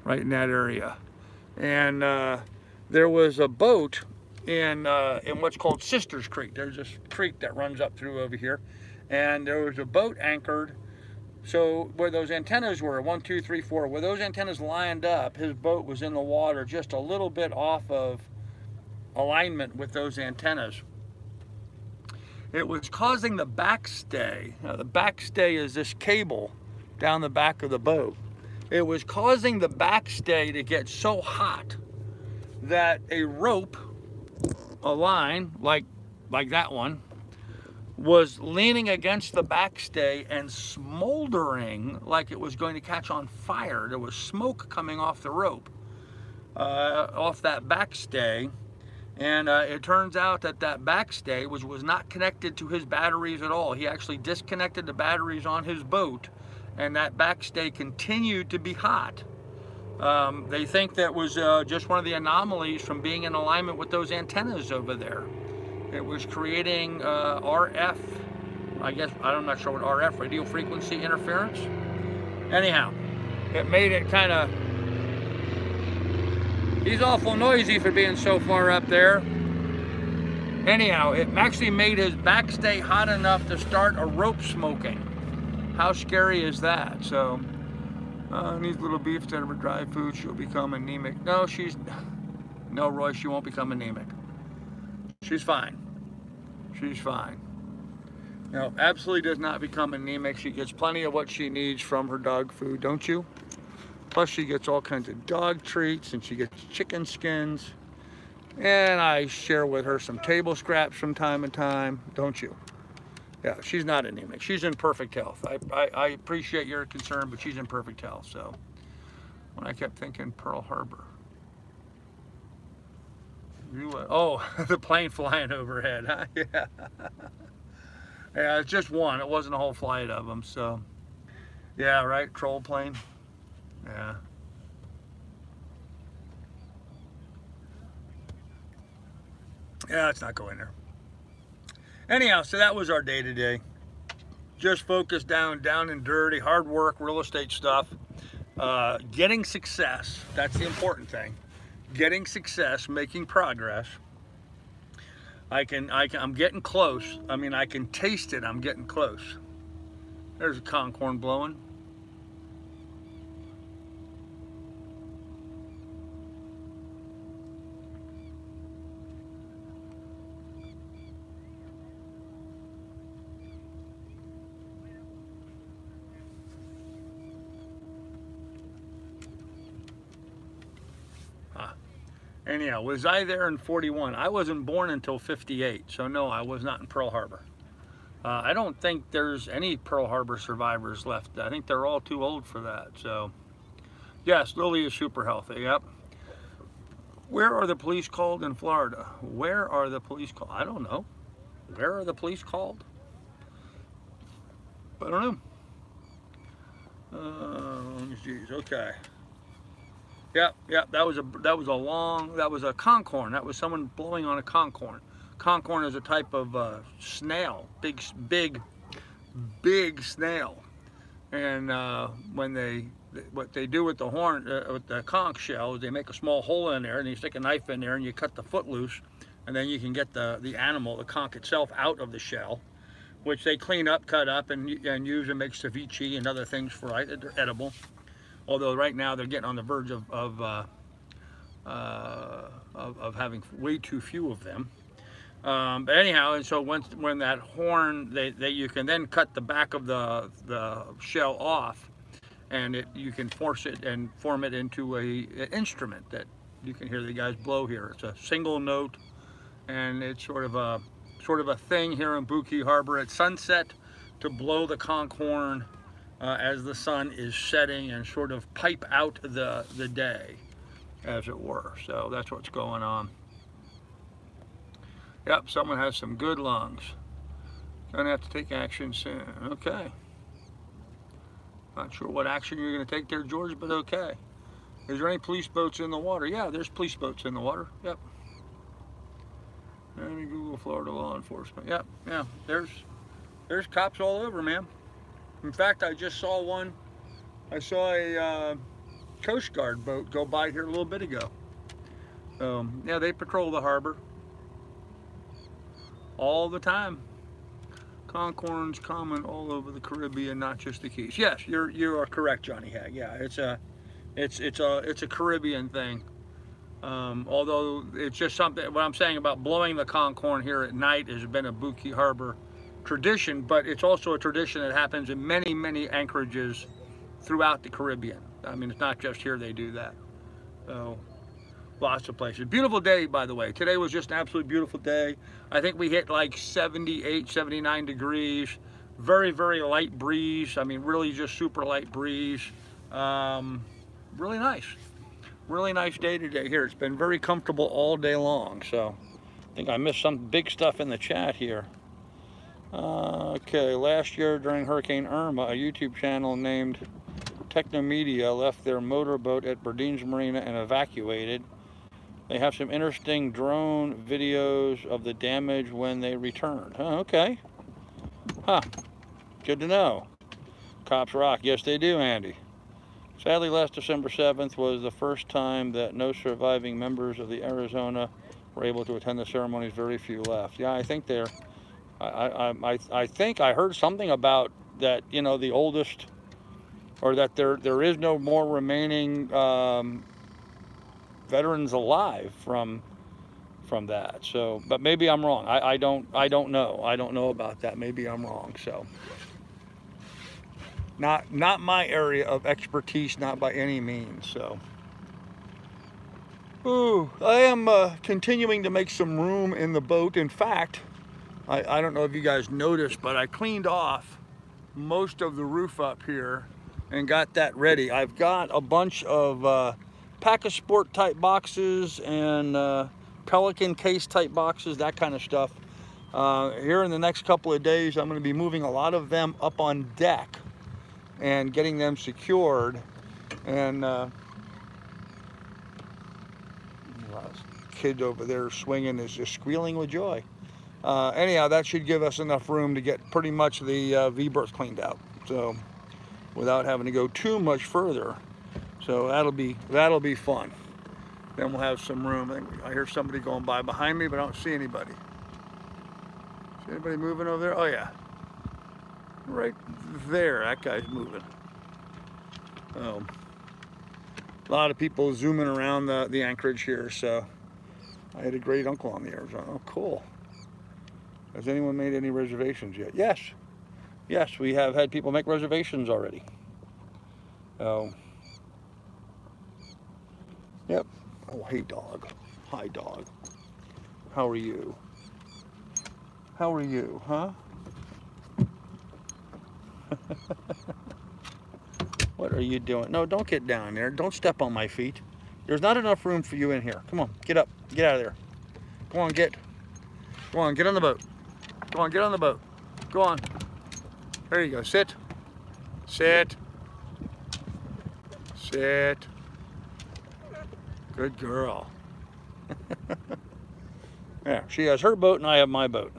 A: right in that area. And there was a boat in what's called Sisters Creek. There's this creek that runs up through over here, and there was a boat anchored So where those antennas were, 1, 2, 3, 4, where those antennas lined up, his boat was in the water just a little bit off of alignment with those antennas. It was causing the backstay. Now, the backstay is this cable down the back of the boat. It was causing the backstay to get so hot that a rope, a line like that one, was leaning against the backstay and smoldering like it was going to catch on fire. There was smoke coming off the rope, off that backstay. And it turns out that that backstay was not connected to his batteries at all. He actually disconnected the batteries on his boat, and that backstay continued to be hot. They think that was just one of the anomalies from being in alignment with those antennas over there. It was creating RF, I guess, I'm not sure what RF, radio frequency interference. Anyhow, it made it kind of, he's awful noisy for being so far up there. Anyhow, it actually made his backstay hot enough to start a rope smoking. How scary is that? So, these little beefs that are dry food, she'll become anemic. No, no, Roy, she won't become anemic. She's fine. She's fine. No, absolutely does not become anemic. She gets plenty of what she needs from her dog food, don't you? Plus she gets all kinds of dog treats, and she gets chicken skins. And I share with her some table scraps from time to time, don't you? Yeah, she's not anemic. She's in perfect health. I appreciate your concern, but she's in perfect health. So when I kept thinking Pearl Harbor. Oh, the plane flying overhead, huh? Yeah. Yeah, it's just one. It wasn't a whole flight of them, so. Yeah, right, troll plane. Yeah. Yeah, let's not go in there. Anyhow, so that was our day today. Just focused down and dirty, hard work, real estate stuff. Getting success, that's the important thing. Getting success, making progress. I'm getting close. I mean, I can taste it. I'm getting close. There's a conch horn blowing. Anyhow, was I there in 41? I wasn't born until 58, so no, I was not in Pearl Harbor. I don't think there's any Pearl Harbor survivors left. I think they're all too old for that. So, yes, Lily is super healthy, yep. Where are the police called in Florida? Where are the police called? I don't know. Where are the police called? I don't know. Geez, okay. Yep, that was a conch horn. That was someone blowing on a conch horn. Conch horn is a type of snail, big snail. And what they do with the horn, with the conch shell, is they make a small hole in there, and you stick a knife in there, and you cut the foot loose, and then you can get the animal, the conch itself, out of the shell, which they clean up, cut up, and use and make ceviche and other things for it. They're edible. Although right now they're getting on the verge of having way too few of them. But anyhow, and so when that horn, you can then cut the back of the shell off, and you can form it into an instrument that you can hear the guys blow here. It's a single note, and it's sort of a thing here in Buki Harbor at sunset to blow the conch horn as the sun is setting, and sort of pipe out the day, as it were. So that's what's going on. Yep, someone has some good lungs. Gonna have to take action soon. Okay. Not sure what action you're gonna take there, George, but okay. Is there any police boats in the water? Yeah, there's police boats in the water. Yep. Any Google Florida law enforcement. Yep, yeah. There's cops all over, man. In fact, I just saw one. I saw a Coast Guard boat go by here a little bit ago. Yeah, they patrol the harbor all the time. Concorns common all over the Caribbean, not just the Keys. Yes, you are correct, Johnny Hag. Yeah, it's a Caribbean thing. Although it's just something. What I'm saying about blowing the concorn here at night has been a Buki Harbor tradition, but it's also a tradition that happens in many anchorages throughout the Caribbean. I mean, it's not just here they do that. So lots of places. Beautiful day, by the way. Today was just an absolutely beautiful day. I think we hit like 78, 79 degrees. Very light breeze. I mean, really just super light breeze. Really nice. Really nice day today here. It's been very comfortable all day long. So I think I missed some big stuff in the chat here. Okay, last year during Hurricane Irma, a YouTube channel named Technomedia left their motorboat at Berdeen's Marina and evacuated. They have some interesting drone videos of the damage when they returned. Oh, okay. Huh. Good to know. Cops rock. Yes, they do, Andy. Sadly, last December 7th was the first time that no surviving members of the Arizona were able to attend the ceremonies. Very few left. Yeah, I think they're... I think I heard something about that, you know, the oldest, or that there is no more remaining veterans alive from that. So, but maybe I'm wrong. I don't know. I don't know about that. Maybe I'm wrong. So, not my area of expertise, not by any means. So, ooh, I am continuing to make some room in the boat. In fact, I don't know if you guys noticed, but I cleaned off most of the roof up here and got that ready. I've got a bunch of Pack a Sport type boxes and Pelican case type boxes, that kind of stuff. Here in the next couple of days, I'm going to be moving a lot of them up on deck and getting them secured. And kid over there swinging is just squealing with joy. Anyhow, that should give us enough room to get pretty much the V-berth cleaned out, so without having to go too much further. So that'll be fun. Then we'll have some room. I hear somebody going by behind me, but I don't see anybody. See anybody moving over there? Oh yeah, right there. That guy's moving. Oh, a lot of people zooming around the Anchorage here. So I had a great uncle on the Arizona. Oh, cool. Has anyone made any reservations yet? Yes. Yes, we have had people make reservations already. Oh. Yep. Oh, hey, dog. Hi, dog. How are you? How are you, huh? What are you doing? No, don't get down there. Don't step on my feet. There's not enough room for you in here. Come on, get up. Get out of there. Go on, get. Go on, get on the boat. Go on, get on the boat. Go on. There you go. Sit. Sit. Sit. Good girl. Yeah, she has her boat and I have my boat.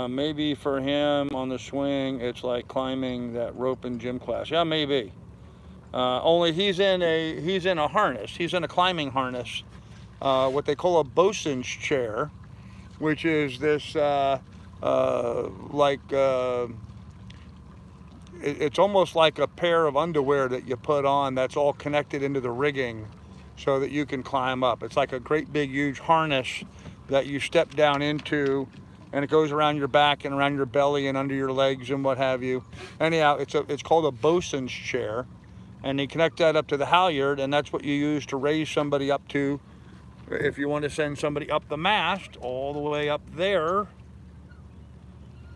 A: Maybe for him on the swing, it's like climbing that rope in gym class. Yeah, maybe. Only he's in a harness. He's in a climbing harness. What they call a bosun's chair, which is this it's almost like a pair of underwear that you put on that's all connected into the rigging so that you can climb up. It's like a great big huge harness that you step down into, and it goes around your back and around your belly and under your legs and what have you. Anyhow, it's called a bosun's chair, and you connect that up to the halyard, and that's what you use to raise somebody up to. If you want to send somebody up the mast, all the way up there,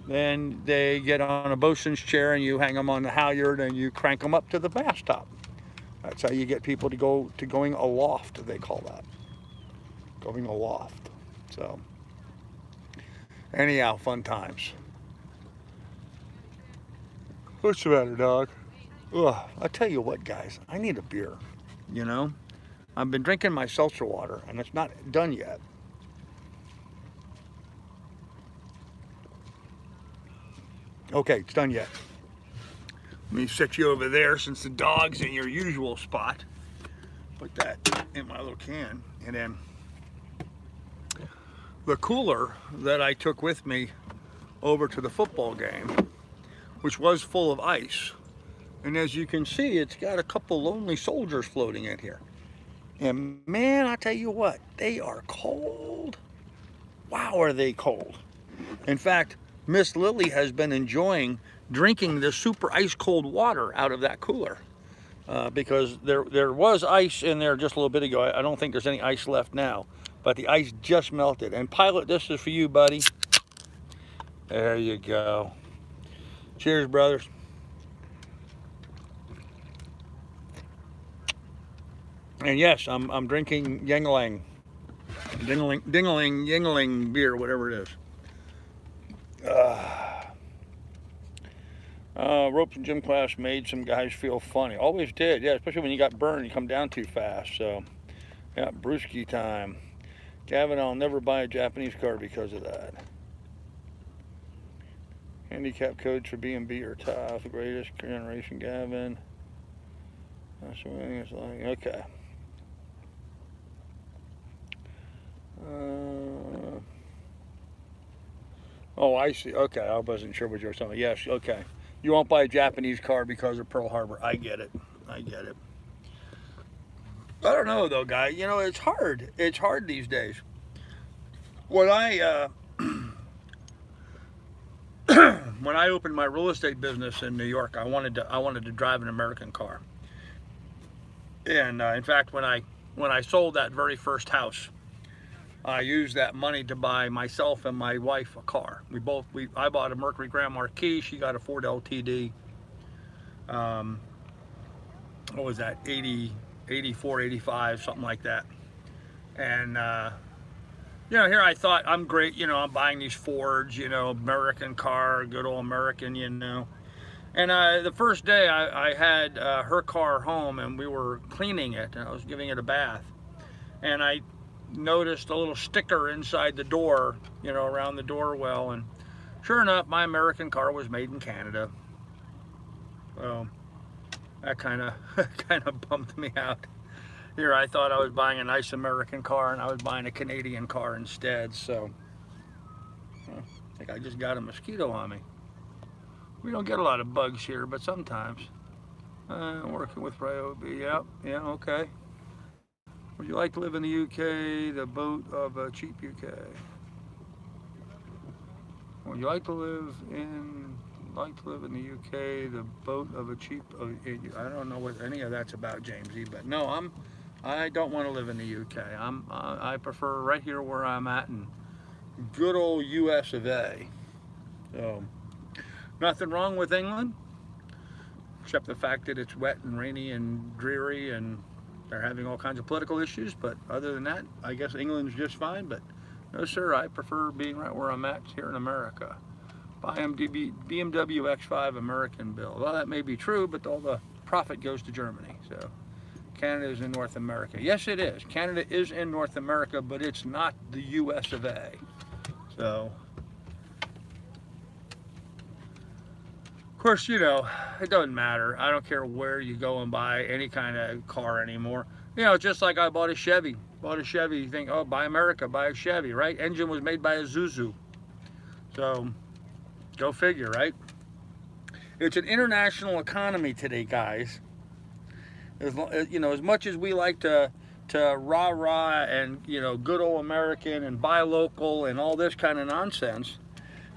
A: then they get on a bosun's chair and you hang them on the halyard and you crank them up to the mast top. That's how you get people to go to going aloft, they call that. Going aloft. So, anyhow, fun times. What's the matter, dog? Ugh, I'll tell you what, guys, I need a beer, you know? I've been drinking my seltzer water, and it's not done yet. Okay, it's done yet. Let me set you over there since the dog's in your usual spot. Put that in my little can, and then the cooler that I took with me over to the football game, which was full of ice. And as you can see, it's got a couple lonely soldiers floating in here. And man, I tell you what, they are cold. Wow, are they cold. In fact, Miss Lily has been enjoying drinking the super ice cold water out of that cooler. Because there was ice in there just a little bit ago. I don't think there's any ice left now, but the ice just melted. And Pilot, this is for you, buddy. There you go. Cheers, brothers. And yes, I'm drinking Yingling, Dingling, Yingling beer, whatever it is. Ropes and gym class made some guys feel funny. Always did, yeah, especially when you got burned, you come down too fast. So, yeah, brewski time. Gavin, I'll never buy a Japanese car because of that. Handicap codes for B&B are tough. The greatest generation, Gavin. That's what it's like. Okay. Oh, I see. Okay, I wasn't sure what you were saying. Yes, okay. You won't buy a Japanese car because of Pearl Harbor. I get it. I get it. I don't know though, guy. You know, it's hard. It's hard these days. When I when I opened my real estate business in New York, I wanted to drive an American car. And in fact, when I sold that very first house, I used that money to buy myself and my wife a car. I bought a Mercury Grand Marquis. She got a Ford LTD. What was that? 84, 85, something like that. And you know, here I thought, I'm great. You know, I'm buying these Fords. You know, American car, good old American. You know. And the first day I had her car home, and we were cleaning it, and I was giving it a bath, and I noticed a little sticker inside the door, you know, around the door well, and sure enough, my American car was made in Canada. So that kind of bummed me out. Here I thought I was buying a nice American car, and I was buying a Canadian car instead. So I think I just got a mosquito on me. We don't get a lot of bugs here, but sometimes. Working with Ryobi, yeah, okay. Would you like to live in the UK, the boat of a cheap UK? Would you like to live in the UK, the boat of a cheap? I don't know what any of that's about, Jamesy, but no, I don't want to live in the UK. I prefer right here where I'm at in good old US of A. So nothing wrong with England, except the fact that it's wet and rainy and dreary, and they're having all kinds of political issues. But other than that, I guess England's just fine. But no, sir, I prefer being right where I'm at here in America. Buy BMW X5 American build. Well, that may be true, but all the profit goes to Germany. So Canada is in North America. Yes, it is. Canada is in North America, but it's not the US of A. So, of course, you know, it doesn't matter. I don't care where you go and buy any kind of car anymore. You know, just like I bought a Chevy. You think, oh, buy America, buy a Chevy, right? Engine was made by a Isuzu. So, go figure, right? It's an international economy today, guys. You know, as much as we like to rah-rah and, you know, good old American and buy local and all this kind of nonsense,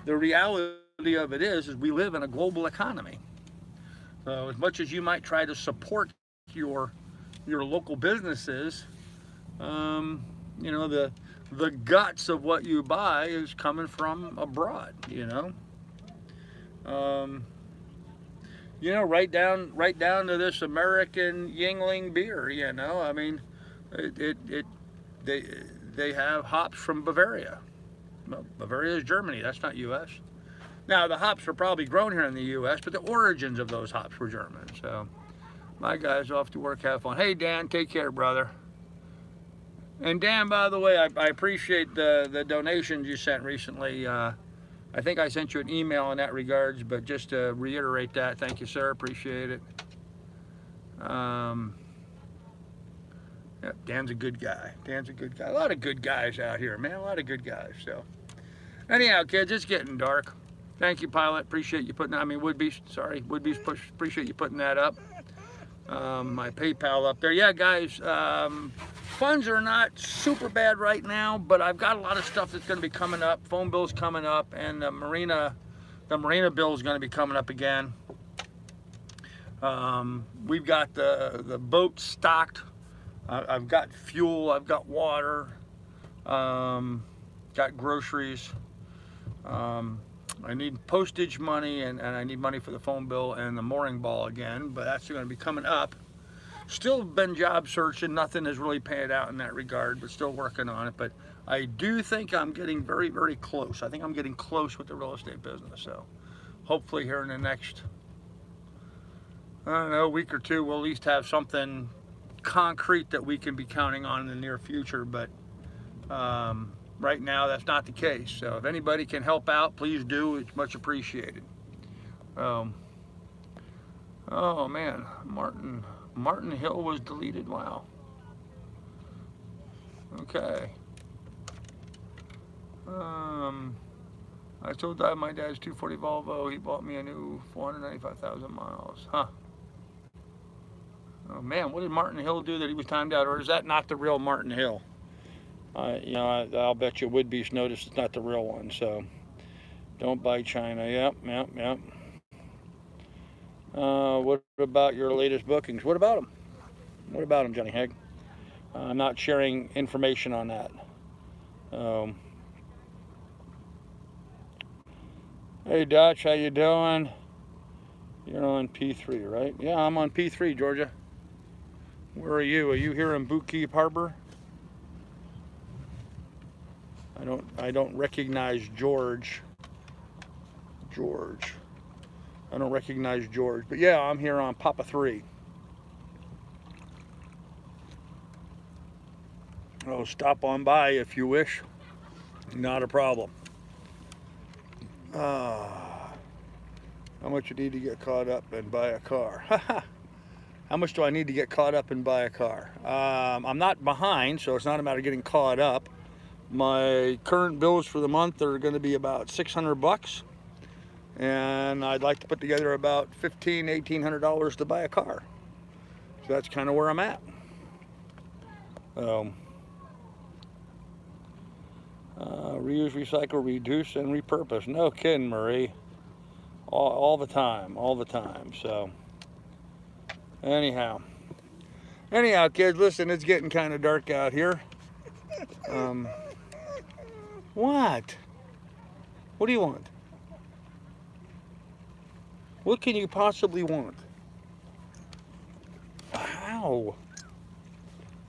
A: the reality of it is we live in a global economy. So as much as you might try to support your local businesses, you know, the guts of what you buy is coming from abroad, you know. You know, right down to this American Yingling beer, you know. I mean, they have hops from Bavaria. Well, Bavaria is Germany, that's not US. Now, the hops were probably grown here in the US, but the origins of those hops were German. So, my guy's off to work, have fun. Hey, Dan, take care, brother. And Dan, by the way, I appreciate the donations you sent recently. I think I sent you an email in that regards, but just to reiterate that, thank you, sir, appreciate it. Yep, Dan's a good guy. Dan's a good guy. A lot of good guys out here, man. A lot of good guys. So, anyhow, kids, it's getting dark. Thank you, Pilot. Appreciate you putting. I mean, Would-Be's push. Appreciate you putting that up. My PayPal up there. Yeah, guys. Funds are not super bad right now, but I've got a lot of stuff that's going to be coming up. Phone bill's coming up, and the marina bill is going to be coming up again. We've got the boat stocked. I've got fuel. I've got water. Got groceries. I need postage money, and I need money for the phone bill and the mooring ball again, but that's going to be coming up. Still been job searching. Nothing has really panned out in that regard, but still working on it. But I do think I'm getting very, very close. I think I'm getting close with the real estate business. So hopefully here in the next, I don't know, week or two, we'll at least have something concrete that we can be counting on in the near future. But right now, that's not the case. So if anybody can help out, please do. It's much appreciated. Oh man, Martin Hill was deleted. Wow. Okay. I told Dad my dad's 240 Volvo. He bought me a new 495,000 miles. Huh. Oh man, what did Martin Hill do that he was timed out? Or is that not the real Martin Hill? You know, I'll bet you Would-Be's noticed it's not the real one. So don't buy China. Yep. What about your latest bookings? What about them? What about them, Johnny Hegg? I'm not sharing information on that. Hey Dutch, how you doing? You're on P3, right? Yeah, I'm on P3, Georgia. Where are you? Are you here in Bootkeep Harbor? I don't recognize George. I don't recognize George, but yeah, I'm here on Papa 3. Oh, stop on by if you wish. Not a problem. How much you need to get caught up and buy a car? How much do I need to get caught up and buy a car? I'm not behind, so it's not a matter of getting caught up. My current bills for the month are going to be about $600, and I'd like to put together about $1,800 to buy a car. So that's kind of where I'm at. Reuse, recycle, reduce, and repurpose. No kidding, Marie. All the time. So anyhow, kids, listen, it's getting kind of dark out here. What do you want? What can you possibly want? Wow.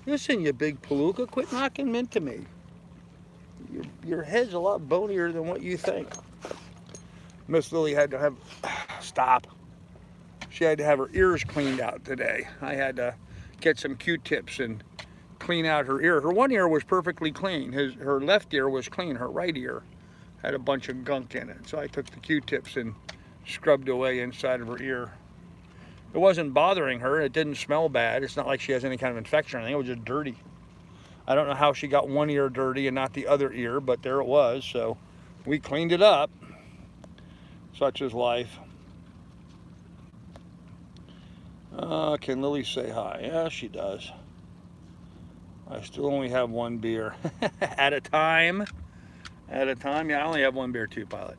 A: Listen, you big palooka, quit knocking into me. Your head's a lot bonier than what you think. Miss Lily had to have, stop. She had to have her ears cleaned out today. I had to get some Q-tips and clean out her ear. Her one ear was perfectly clean. Her left ear was clean. Her right ear had a bunch of gunk in it. So I took the Q-tips and scrubbed away inside of her ear. It wasn't bothering her. It didn't smell bad. It's not like she has any kind of infection or anything. It was just dirty. I don't know how she got one ear dirty and not the other ear, but there it was. So we cleaned it up. Such is life. Can Lily say hi? Yeah, she does. I still only have one beer. At a time. Yeah, I only have one beer too, Pilot.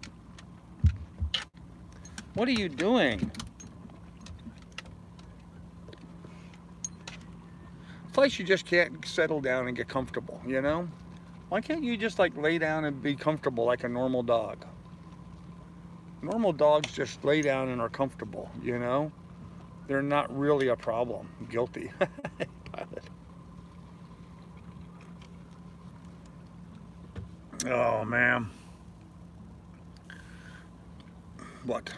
A: What are you doing? It's like you just can't settle down and get comfortable, you know? Why can't you just like lay down and be comfortable like a normal dog? Normal dogs just lay down and are comfortable, you know? They're not really a problem. Guilty. Pilot. Oh, man. What?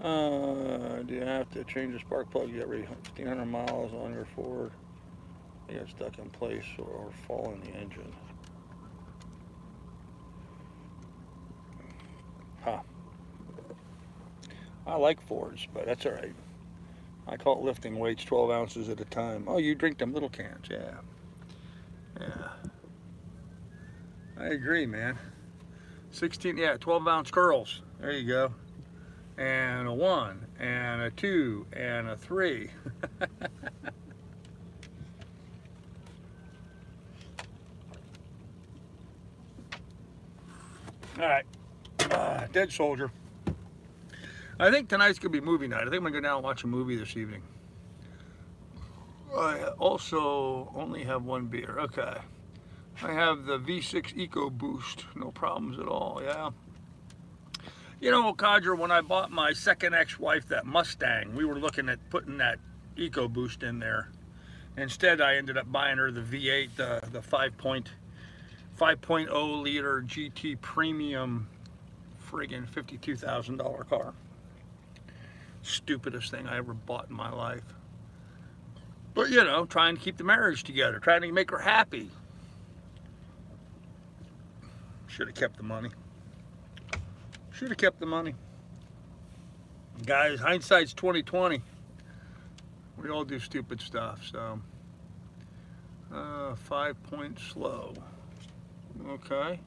A: Do you have to change the spark plug every 1,500 miles on your Ford? You get stuck in place or fall in the engine. Huh. I like Fords, but that's all right. I call it lifting weights, 12 ounces at a time. Oh, you drink them little cans, yeah. Yeah. I agree, man. 16, yeah, 12-ounce curls. There you go. And a 1, and a 2, and a 3. All right. Dead soldier. I think tonight's going to be movie night. I think I'm going to go down and watch a movie this evening. I also only have one beer. Okay. I have the V6 Eco Boost. No problems at all, yeah. You know, Codger, when I bought my second ex-wife that Mustang, we were looking at putting that Eco Boost in there. Instead, I ended up buying her the V8, the 5.0 liter GT Premium friggin' $52,000 car. Stupidest thing I ever bought in my life. But, you know, trying to keep the marriage together, trying to make her happy. Should have kept the money. Should have kept the money. Guys, hindsight's 20/20. We all do stupid stuff, so. 5-point slow. Okay.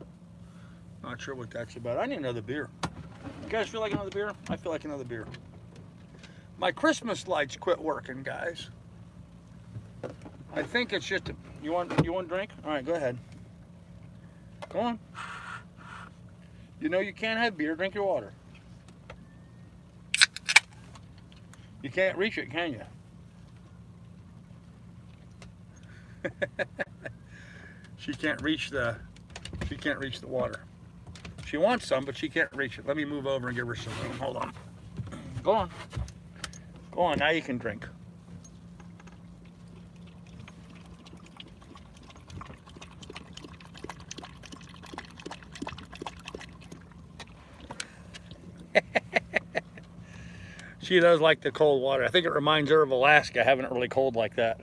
A: Not sure what that's about. I need another beer. You guys feel like another beer? I feel like another beer. My Christmas lights quit working, guys. I think it's just you want a drink? All right, go ahead. Go on. You know you can't have beer, drink your water. You can't reach it, can you? She can't reach the water. She wants some, but she can't reach it. Let me move over and give her some. Hold on. Go on. Go on, now you can drink. She does like the cold water. I think it reminds her of Alaska, having it really cold like that.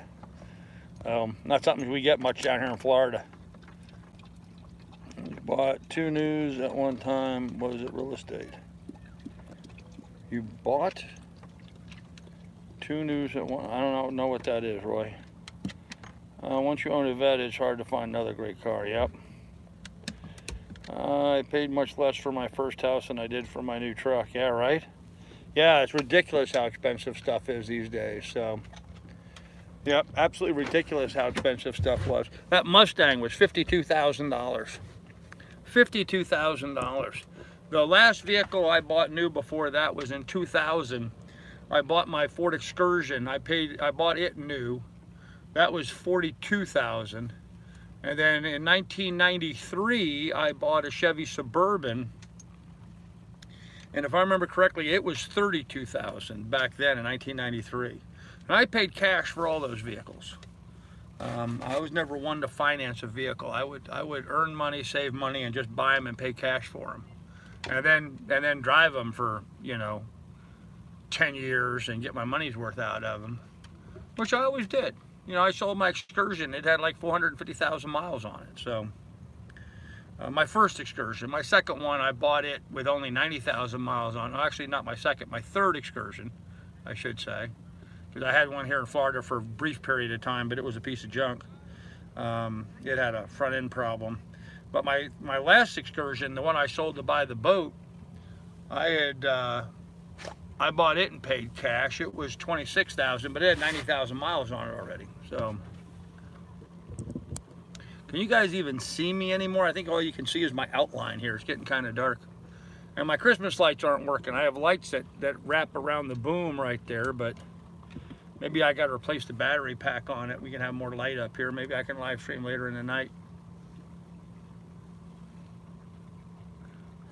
A: Not something we get much down here in Florida. You bought 2 news at one time. Was it real estate? You bought 2 news at one. I don't know what that is, Roy. Once you own a vet, it's hard to find another great car. Yep. I paid much less for my first house than I did for my new truck. Yeah, right? Yeah, it's ridiculous how expensive stuff is these days. So, yep, absolutely ridiculous how expensive stuff was. That Mustang was $52,000. $52,000. The last vehicle I bought new before that was in 2000. I bought my Ford Excursion. I bought it new. That was $42,000. And then in 1993, I bought a Chevy Suburban. And if I remember correctly, it was $32,000 back then in 1993. And I paid cash for all those vehicles. I was never one to finance a vehicle. I would earn money, save money, and just buy them and pay cash for them. And then drive them for, you know, 10 years and get my money's worth out of them, which I always did. You know, I sold my Excursion. It had like 450,000 miles on it. So my first Excursion. My second one, I bought it with only 90,000 miles on it. Actually, not my second, my third Excursion, I should say. Because I had one here in Florida for a brief period of time, but it was a piece of junk. It had a front end problem. But my last Excursion, the one I sold to buy the boat, I bought it and paid cash. It was $26,000, but it had 90,000 miles on it already. So, can you guys even see me anymore? I think all you can see is my outline here. It's getting kind of dark. And my Christmas lights aren't working. I have lights that wrap around the boom right there, but maybe I got to replace the battery pack on it. We can have more light up here. Maybe I can live stream later in the night.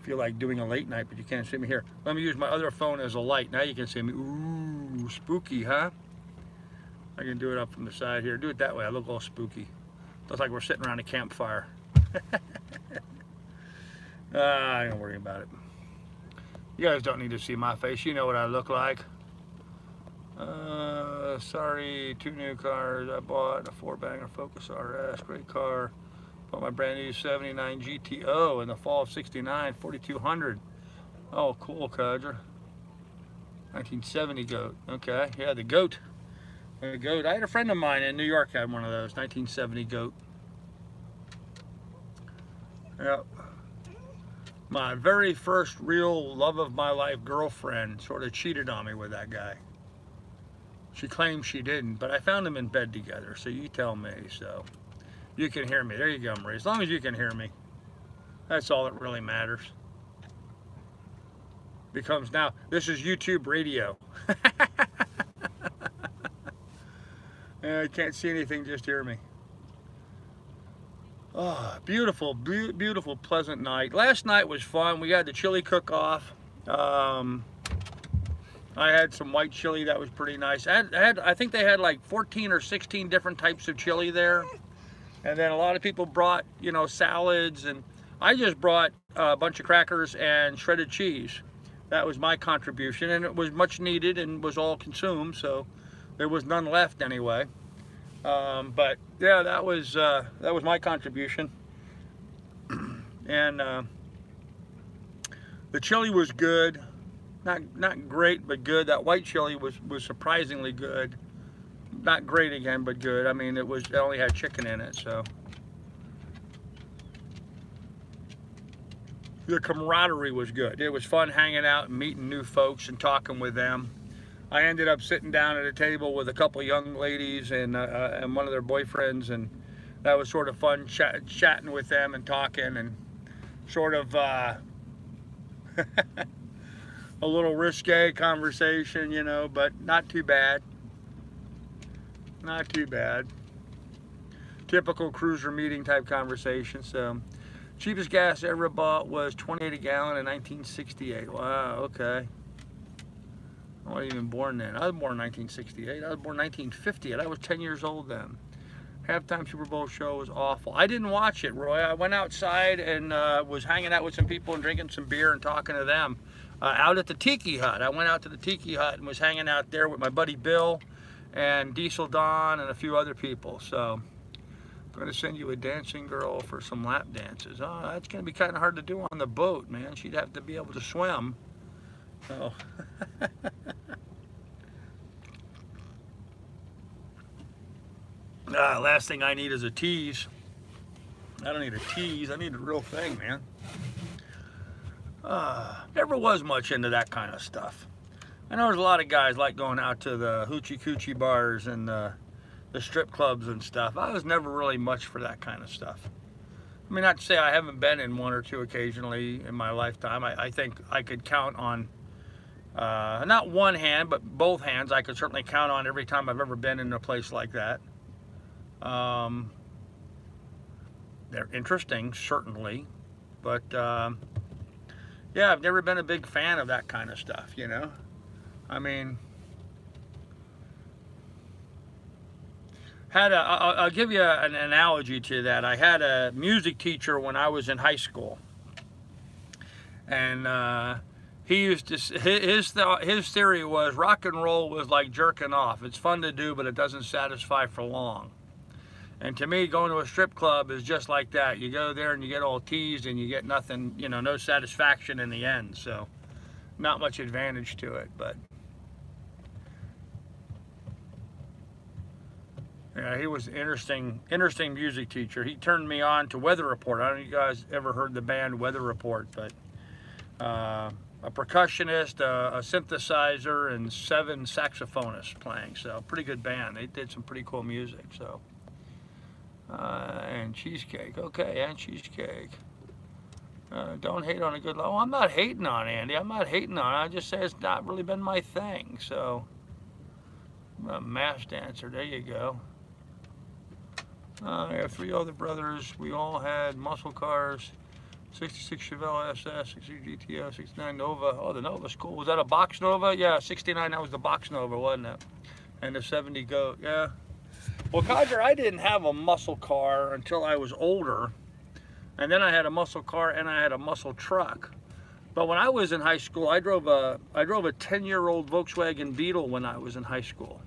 A: Feel like doing a late night, but you can't see me here. Let me use my other phone as a light. Now you can see me. Ooh, spooky, huh? I can do it up from the side here. Do it that way. I look all spooky. Looks like we're sitting around a campfire. I don't worry about it. You guys don't need to see my face. You know what I look like. Sorry, 2 new cars. I bought a 4-banger Focus RS. Great car. Bought my brand new 79 GTO in the fall of '69, 4,200. Oh, cool, Codger. 1970 goat. Okay, yeah, the goat. The goat. I had a friend of mine in New York had one of those 1970 goat. Yep. My very first real love of my life girlfriend sort of cheated on me with that guy. She claims she didn't, but I found them in bed together, so you tell me. So you can hear me. There you go, Marie. As long as you can hear me, that's all that really matters. Becomes now, this is YouTube radio. I can't see anything, just hear me. Oh, beautiful, beautiful, pleasant night. Last night was fun. We had the chili cook-off. I had some white chili that was pretty nice. I think they had like 14 or 16 different types of chili there. And then a lot of people brought, you know, salads, and I just brought a bunch of crackers and shredded cheese. That was my contribution, and it was much needed and was all consumed, so there was none left anyway. But yeah, that was my contribution. And the chili was good, not great, but good. That white chili was surprisingly good. Not great again, but good. I mean, it only had chicken in it, so. The camaraderie was good. It was fun hanging out and meeting new folks and talking with them. I ended up sitting down at a table with a couple young ladies and one of their boyfriends, and that was sort of fun chatting with them and talking, and sort of a little risque conversation, you know, but not too bad. Not too bad. Typical cruiser meeting type conversation. So, cheapest gas I ever bought was $28 a gallon in 1968. Wow, okay. I wasn't even born then. I was born in 1968. I was born in 1950, and I was 10 years old then. Halftime Super Bowl show was awful. I didn't watch it, Roy. I went outside and was hanging out with some people and drinking some beer and talking to them out at the Tiki Hut. I went out to the Tiki Hut and was hanging out there with my buddy Bill and Diesel Don and a few other people. So I'm going to send you a dancing girl for some lap dances. Oh, that's going to be kind of hard to do on the boat, man. She'd have to be able to swim. So. Last thing I need is a tease. I don't need a tease. I need a real thing, man. Never was much into that kind of stuff. I know there's a lot of guys like going out to the hoochie coochie bars and the strip clubs and stuff. I was never really much for that kind of stuff. I mean, not to say I haven't been in one or two occasionally in my lifetime. I think I could count on, not one hand, but both hands. I could certainly count on every time I've ever been in a place like that. They're interesting, certainly, but yeah, I've never been a big fan of that kind of stuff, you know. I mean, I'll give you an analogy to that. I had a music teacher when I was in high school, and he used to, his theory was rock and roll was like jerking off. It's fun to do, but it doesn't satisfy for long. And to me, going to a strip club is just like that. You go there and you get all teased and you get nothing, you know, no satisfaction in the end. So not much advantage to it, but yeah, he was an interesting music teacher. He turned me on to Weather Report. I don't know if you guys ever heard the band Weather Report, but a percussionist, a synthesizer, and 7 saxophonists playing. So pretty good band. They did some pretty cool music. So. And cheesecake, okay, and cheesecake. Don't hate on a good love. Oh, I'm not hating on Andy. I'm not hating on it. I just say it's not really been my thing. So, I'm a mass dancer. There you go. I have 3 other brothers. We all had muscle cars. 66 Chevelle SS, 60 GTO, 69 Nova. Oh, the Nova's cool. Was that a box Nova? Yeah, 69. That was the box Nova, wasn't it? And the 70 Goat. Yeah. Well, Codger, I didn't have a muscle car until I was older, and then I had a muscle car and I had a muscle truck. But when I was in high school, I drove a 10-year-old Volkswagen Beetle when I was in high school.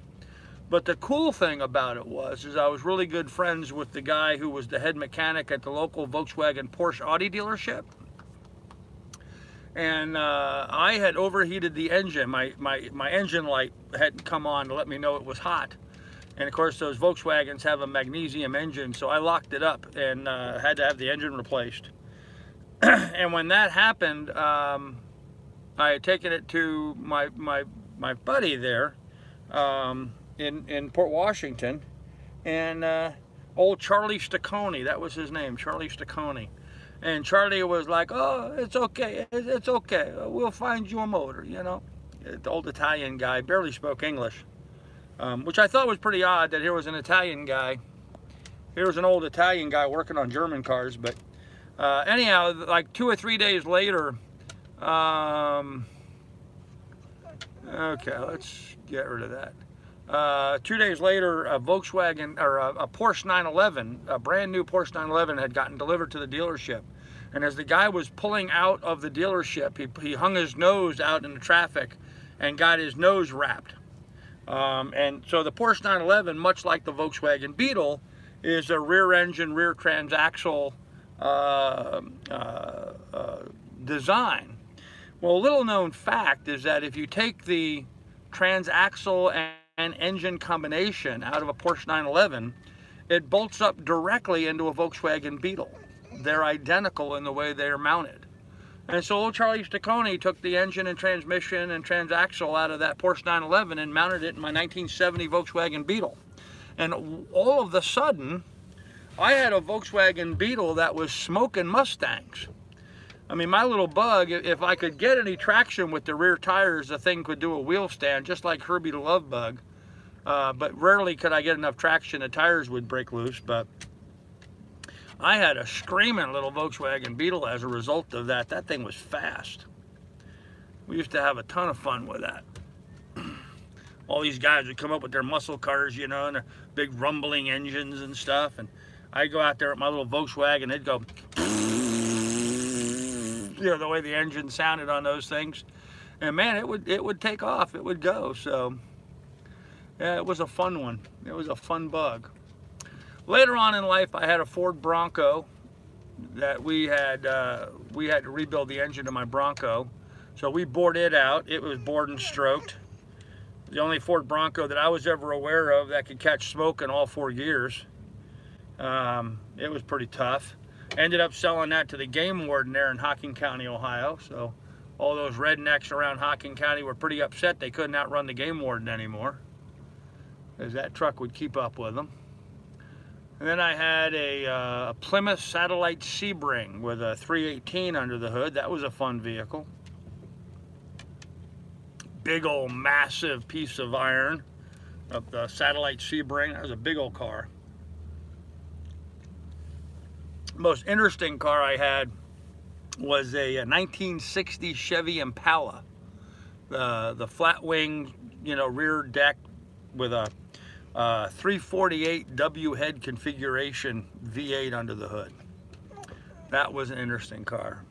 A: But the cool thing about it was I was really good friends with the guy who was the head mechanic at the local Volkswagen Porsche Audi dealership. and I had overheated the engine. My engine light hadn't come on to let me know it was hot. And of course, those Volkswagens have a magnesium engine, so I locked it up and had to have the engine replaced. And when that happened, I had taken it to my buddy there in Port Washington, and old Charlie Staccone, that was his name, Charlie Staccone. And Charlie was like, "Oh, it's okay, it's okay, we'll find you a motor," you know. The old Italian guy, barely spoke English. Which I thought was pretty odd that here was an Italian guy. Here was an old Italian guy working on German cars. But anyhow, like 2 or 3 days later, okay, let's get rid of that. 2 days later, a Volkswagen, or a Porsche 911, a brand new Porsche 911 had gotten delivered to the dealership. And as the guy was pulling out of the dealership, he hung his nose out in the traffic and got his nose wrapped. And so the Porsche 911, much like the Volkswagen Beetle, is a rear engine, rear transaxle design. Well, a little known fact is that if you take the transaxle and engine combination out of a Porsche 911, it bolts up directly into a Volkswagen Beetle. They're identical in the way they're mounted. And so old Charlie Staccone took the engine and transmission and transaxle out of that Porsche 911 and mounted it in my 1970 Volkswagen Beetle. And all of a sudden, I had a Volkswagen Beetle that was smoking Mustangs. I mean, my little bug, if I could get any traction with the rear tires, the thing could do a wheel stand, just like Herbie the Love Bug. But rarely could I get enough traction, the tires would break loose. But I had a screaming little Volkswagen Beetle as a result of that. That thing was fast. We used to have a ton of fun with that. All these guys would come up with their muscle cars, you know, and their big rumbling engines and stuff. And I'd go out there with my little Volkswagen, it'd go, you know, the way the engine sounded on those things. And man, it would take off, it would go. So yeah, it was a fun one. It was a fun bug. Later on in life, I had a Ford Bronco that we had to rebuild the engine of my Bronco. So we bored it out. It was bored and stroked. The only Ford Bronco that I was ever aware of that could catch smoke in all 4 gears. It was pretty tough. Ended up selling that to the game warden there in Hocking County, Ohio. So all those rednecks around Hocking County were pretty upset they couldn't outrun the game warden anymore, as that truck would keep up with them. And then I had a Plymouth Satellite Sebring with a 318 under the hood. That was a fun vehicle. Big old massive piece of iron of the Satellite Sebring. That was a big old car. Most interesting car I had was a 1960 Chevy Impala. The flat wing, you know, rear deck with a 348 W head configuration V8 under the hood. That was an interesting car.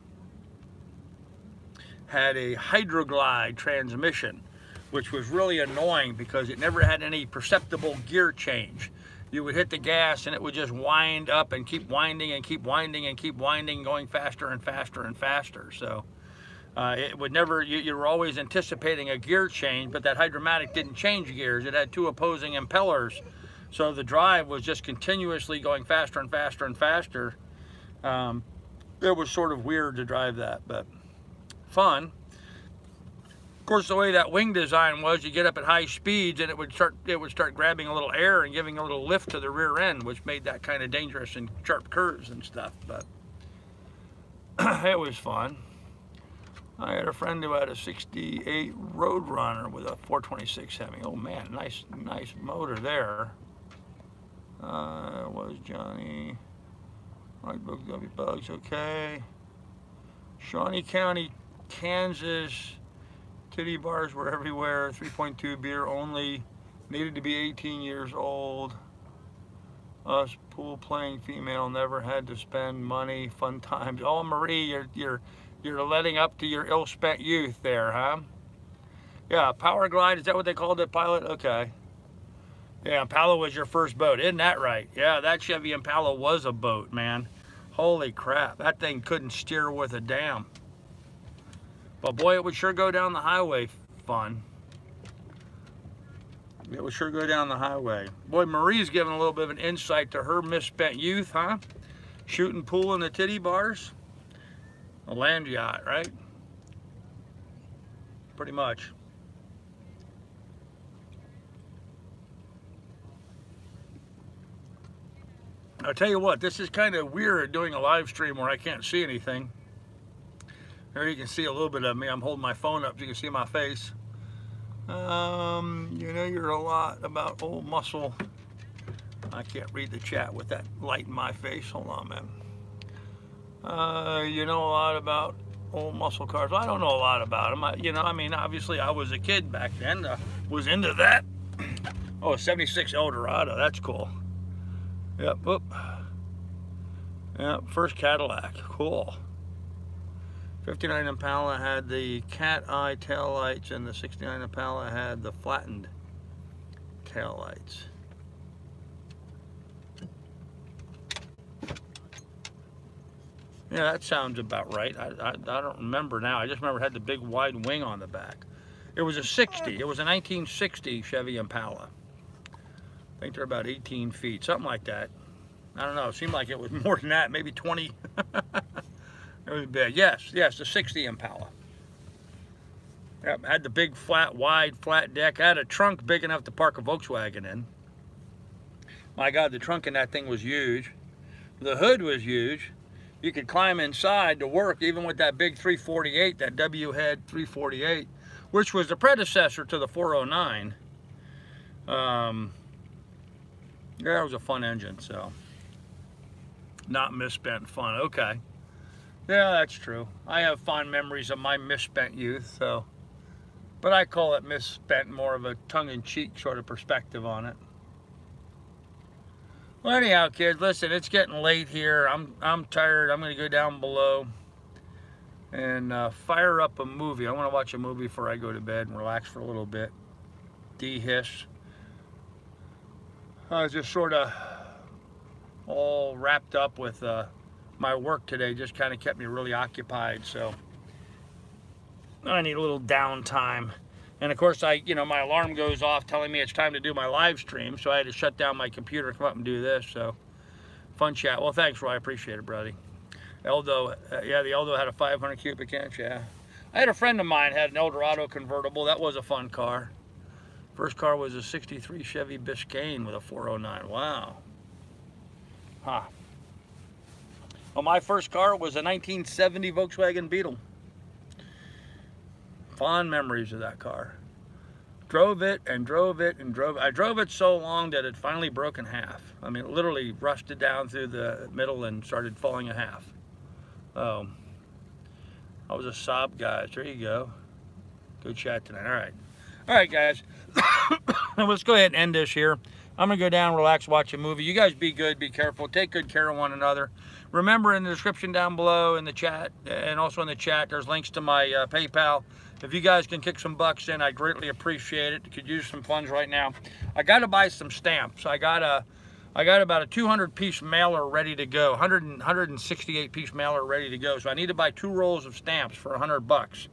A: Had a Hydroglide transmission, which was really annoying because it never had any perceptible gear change. You would hit the gas and it would just wind up and keep winding and keep winding and keep winding, going faster and faster and faster. So it would never, you were always anticipating a gear change, but that Hydromatic didn't change gears. It had 2 opposing impellers. So the drive was just continuously going faster and faster and faster. It was sort of weird to drive that, but fun. Of course, the way that wing design was, you get up at high speeds and it would start grabbing a little air and giving a little lift to the rear end, which made that kind of dangerous in sharp curves and stuff. But it was fun. I had a friend who had a 68 Roadrunner with a 426 Hemi. Oh man, nice motor there. Was Johnny. Right, Bugs, okay. Shawnee County, Kansas. Titty bars were everywhere. 3.2 beer only. Needed to be 18 years old. Us pool playing female, never had to spend money. Fun times. Oh, Marie, you're letting up to your ill-spent youth there, huh? Yeah, Power Glide. Is that what they called it, Pilot? Okay. Yeah, Impala was your first boat. Isn't that right? Yeah, that Chevy Impala was a boat, man. Holy crap. That thing couldn't steer with a damn. But boy, it would sure go down the highway fun. It would sure go down the highway. Boy, Marie's giving a little bit of an insight to her misspent youth, huh? Shooting pool in the titty bars. A land yacht, right? Pretty much. I'll tell you what, this is kind of weird doing a live stream where I can't see anything. Here you can see a little bit of me. I'm holding my phone up so you can see my face. You know, you're a lot about old muscle. I can't read the chat with that light in my face. Hold on, man. You know a lot about old muscle cars. Well, I don't know a lot about them. You know, I mean, obviously I was a kid back then. Was into that. Oh, a 76 Eldorado. That's cool. Yep. Whoop. Yep. First Cadillac. Cool. 59 Impala had the cat eye tail lights, and the 69 Impala had the flattened tail lights. Yeah, that sounds about right. I don't remember now. I just remember it had the big wide wing on the back. It was a 60. It was a 1960 Chevy Impala. I think they're about 18 feet, something like that. I don't know. It seemed like it was more than that, maybe 20. It was big. Yes, the 60 Impala. Yep, had the big wide flat deck. I had a trunk big enough to park a Volkswagen in. My God, the trunk in that thing was huge. The hood was huge. You could climb inside to work, even with that big 348, that W-head 348, which was the predecessor to the 409. Yeah, it was a fun engine, so. Not misspent fun, okay. Yeah, that's true. I have fond memories of my misspent youth, so. But I call it misspent, more of a tongue-in-cheek sort of perspective on it. Well, anyhow, kids, listen, it's getting late here. I'm tired. I'm going to go down below and fire up a movie. I want to watch a movie before I go to bed and relax for a little bit. De-hiss. I was just sort of all wrapped up with my work today. Just kind of kept me really occupied, so I need a little downtime. And of course, my alarm goes off telling me it's time to do my live stream, so I had to shut down my computer, come up and do this. So fun chat. Well, thanks, Roy. I appreciate it, buddy. Eldo, yeah, the Eldo had a 500 cubic inch. Yeah, I had a friend of mine had an Eldorado convertible. That was a fun car. First car was a 63 Chevy Biscayne with a 409. Wow. Huh. Well, my first car was a 1970 Volkswagen Beetle. Fond memories of that car. Drove it and drove it and drove it. I drove it so long that it finally broke in half. I mean, it literally rusted down through the middle and started falling in half. I was a Saab guy. There you go. Good chat tonight. All right, guys. Let's go ahead and end this here. I'm going to go down, relax, watch a movie. You guys be good, be careful, take good care of one another. Remember, in the description down below, in the chat, and also in the chat, there's links to my PayPal. If you guys can kick some bucks in, I'd greatly appreciate it. Could use some funds right now. I got to buy some stamps. I got about a 200-piece mailer ready to go, 168-piece mailer ready to go. So I need to buy 2 rolls of stamps for $100.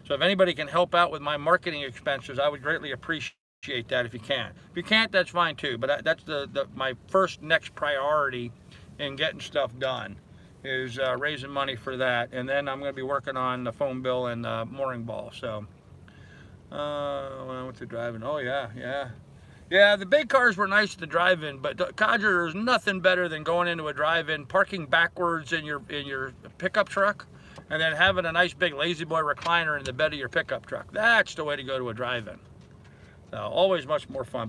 A: So if anybody can help out with my marketing expenses, I would greatly appreciate that if you can. If you can't, that's fine too. But that's my next priority in getting stuff done is raising money for that. And then I'm going to be working on the phone bill and mooring ball. So when I went to driving, oh yeah, the big cars were nice to drive in, but Codger, there's nothing better than going into a drive-in, parking backwards in your pickup truck, and then having a nice big lazy boy recliner in the bed of your pickup truck. That's the way to go to a drive-in. So always much more fun.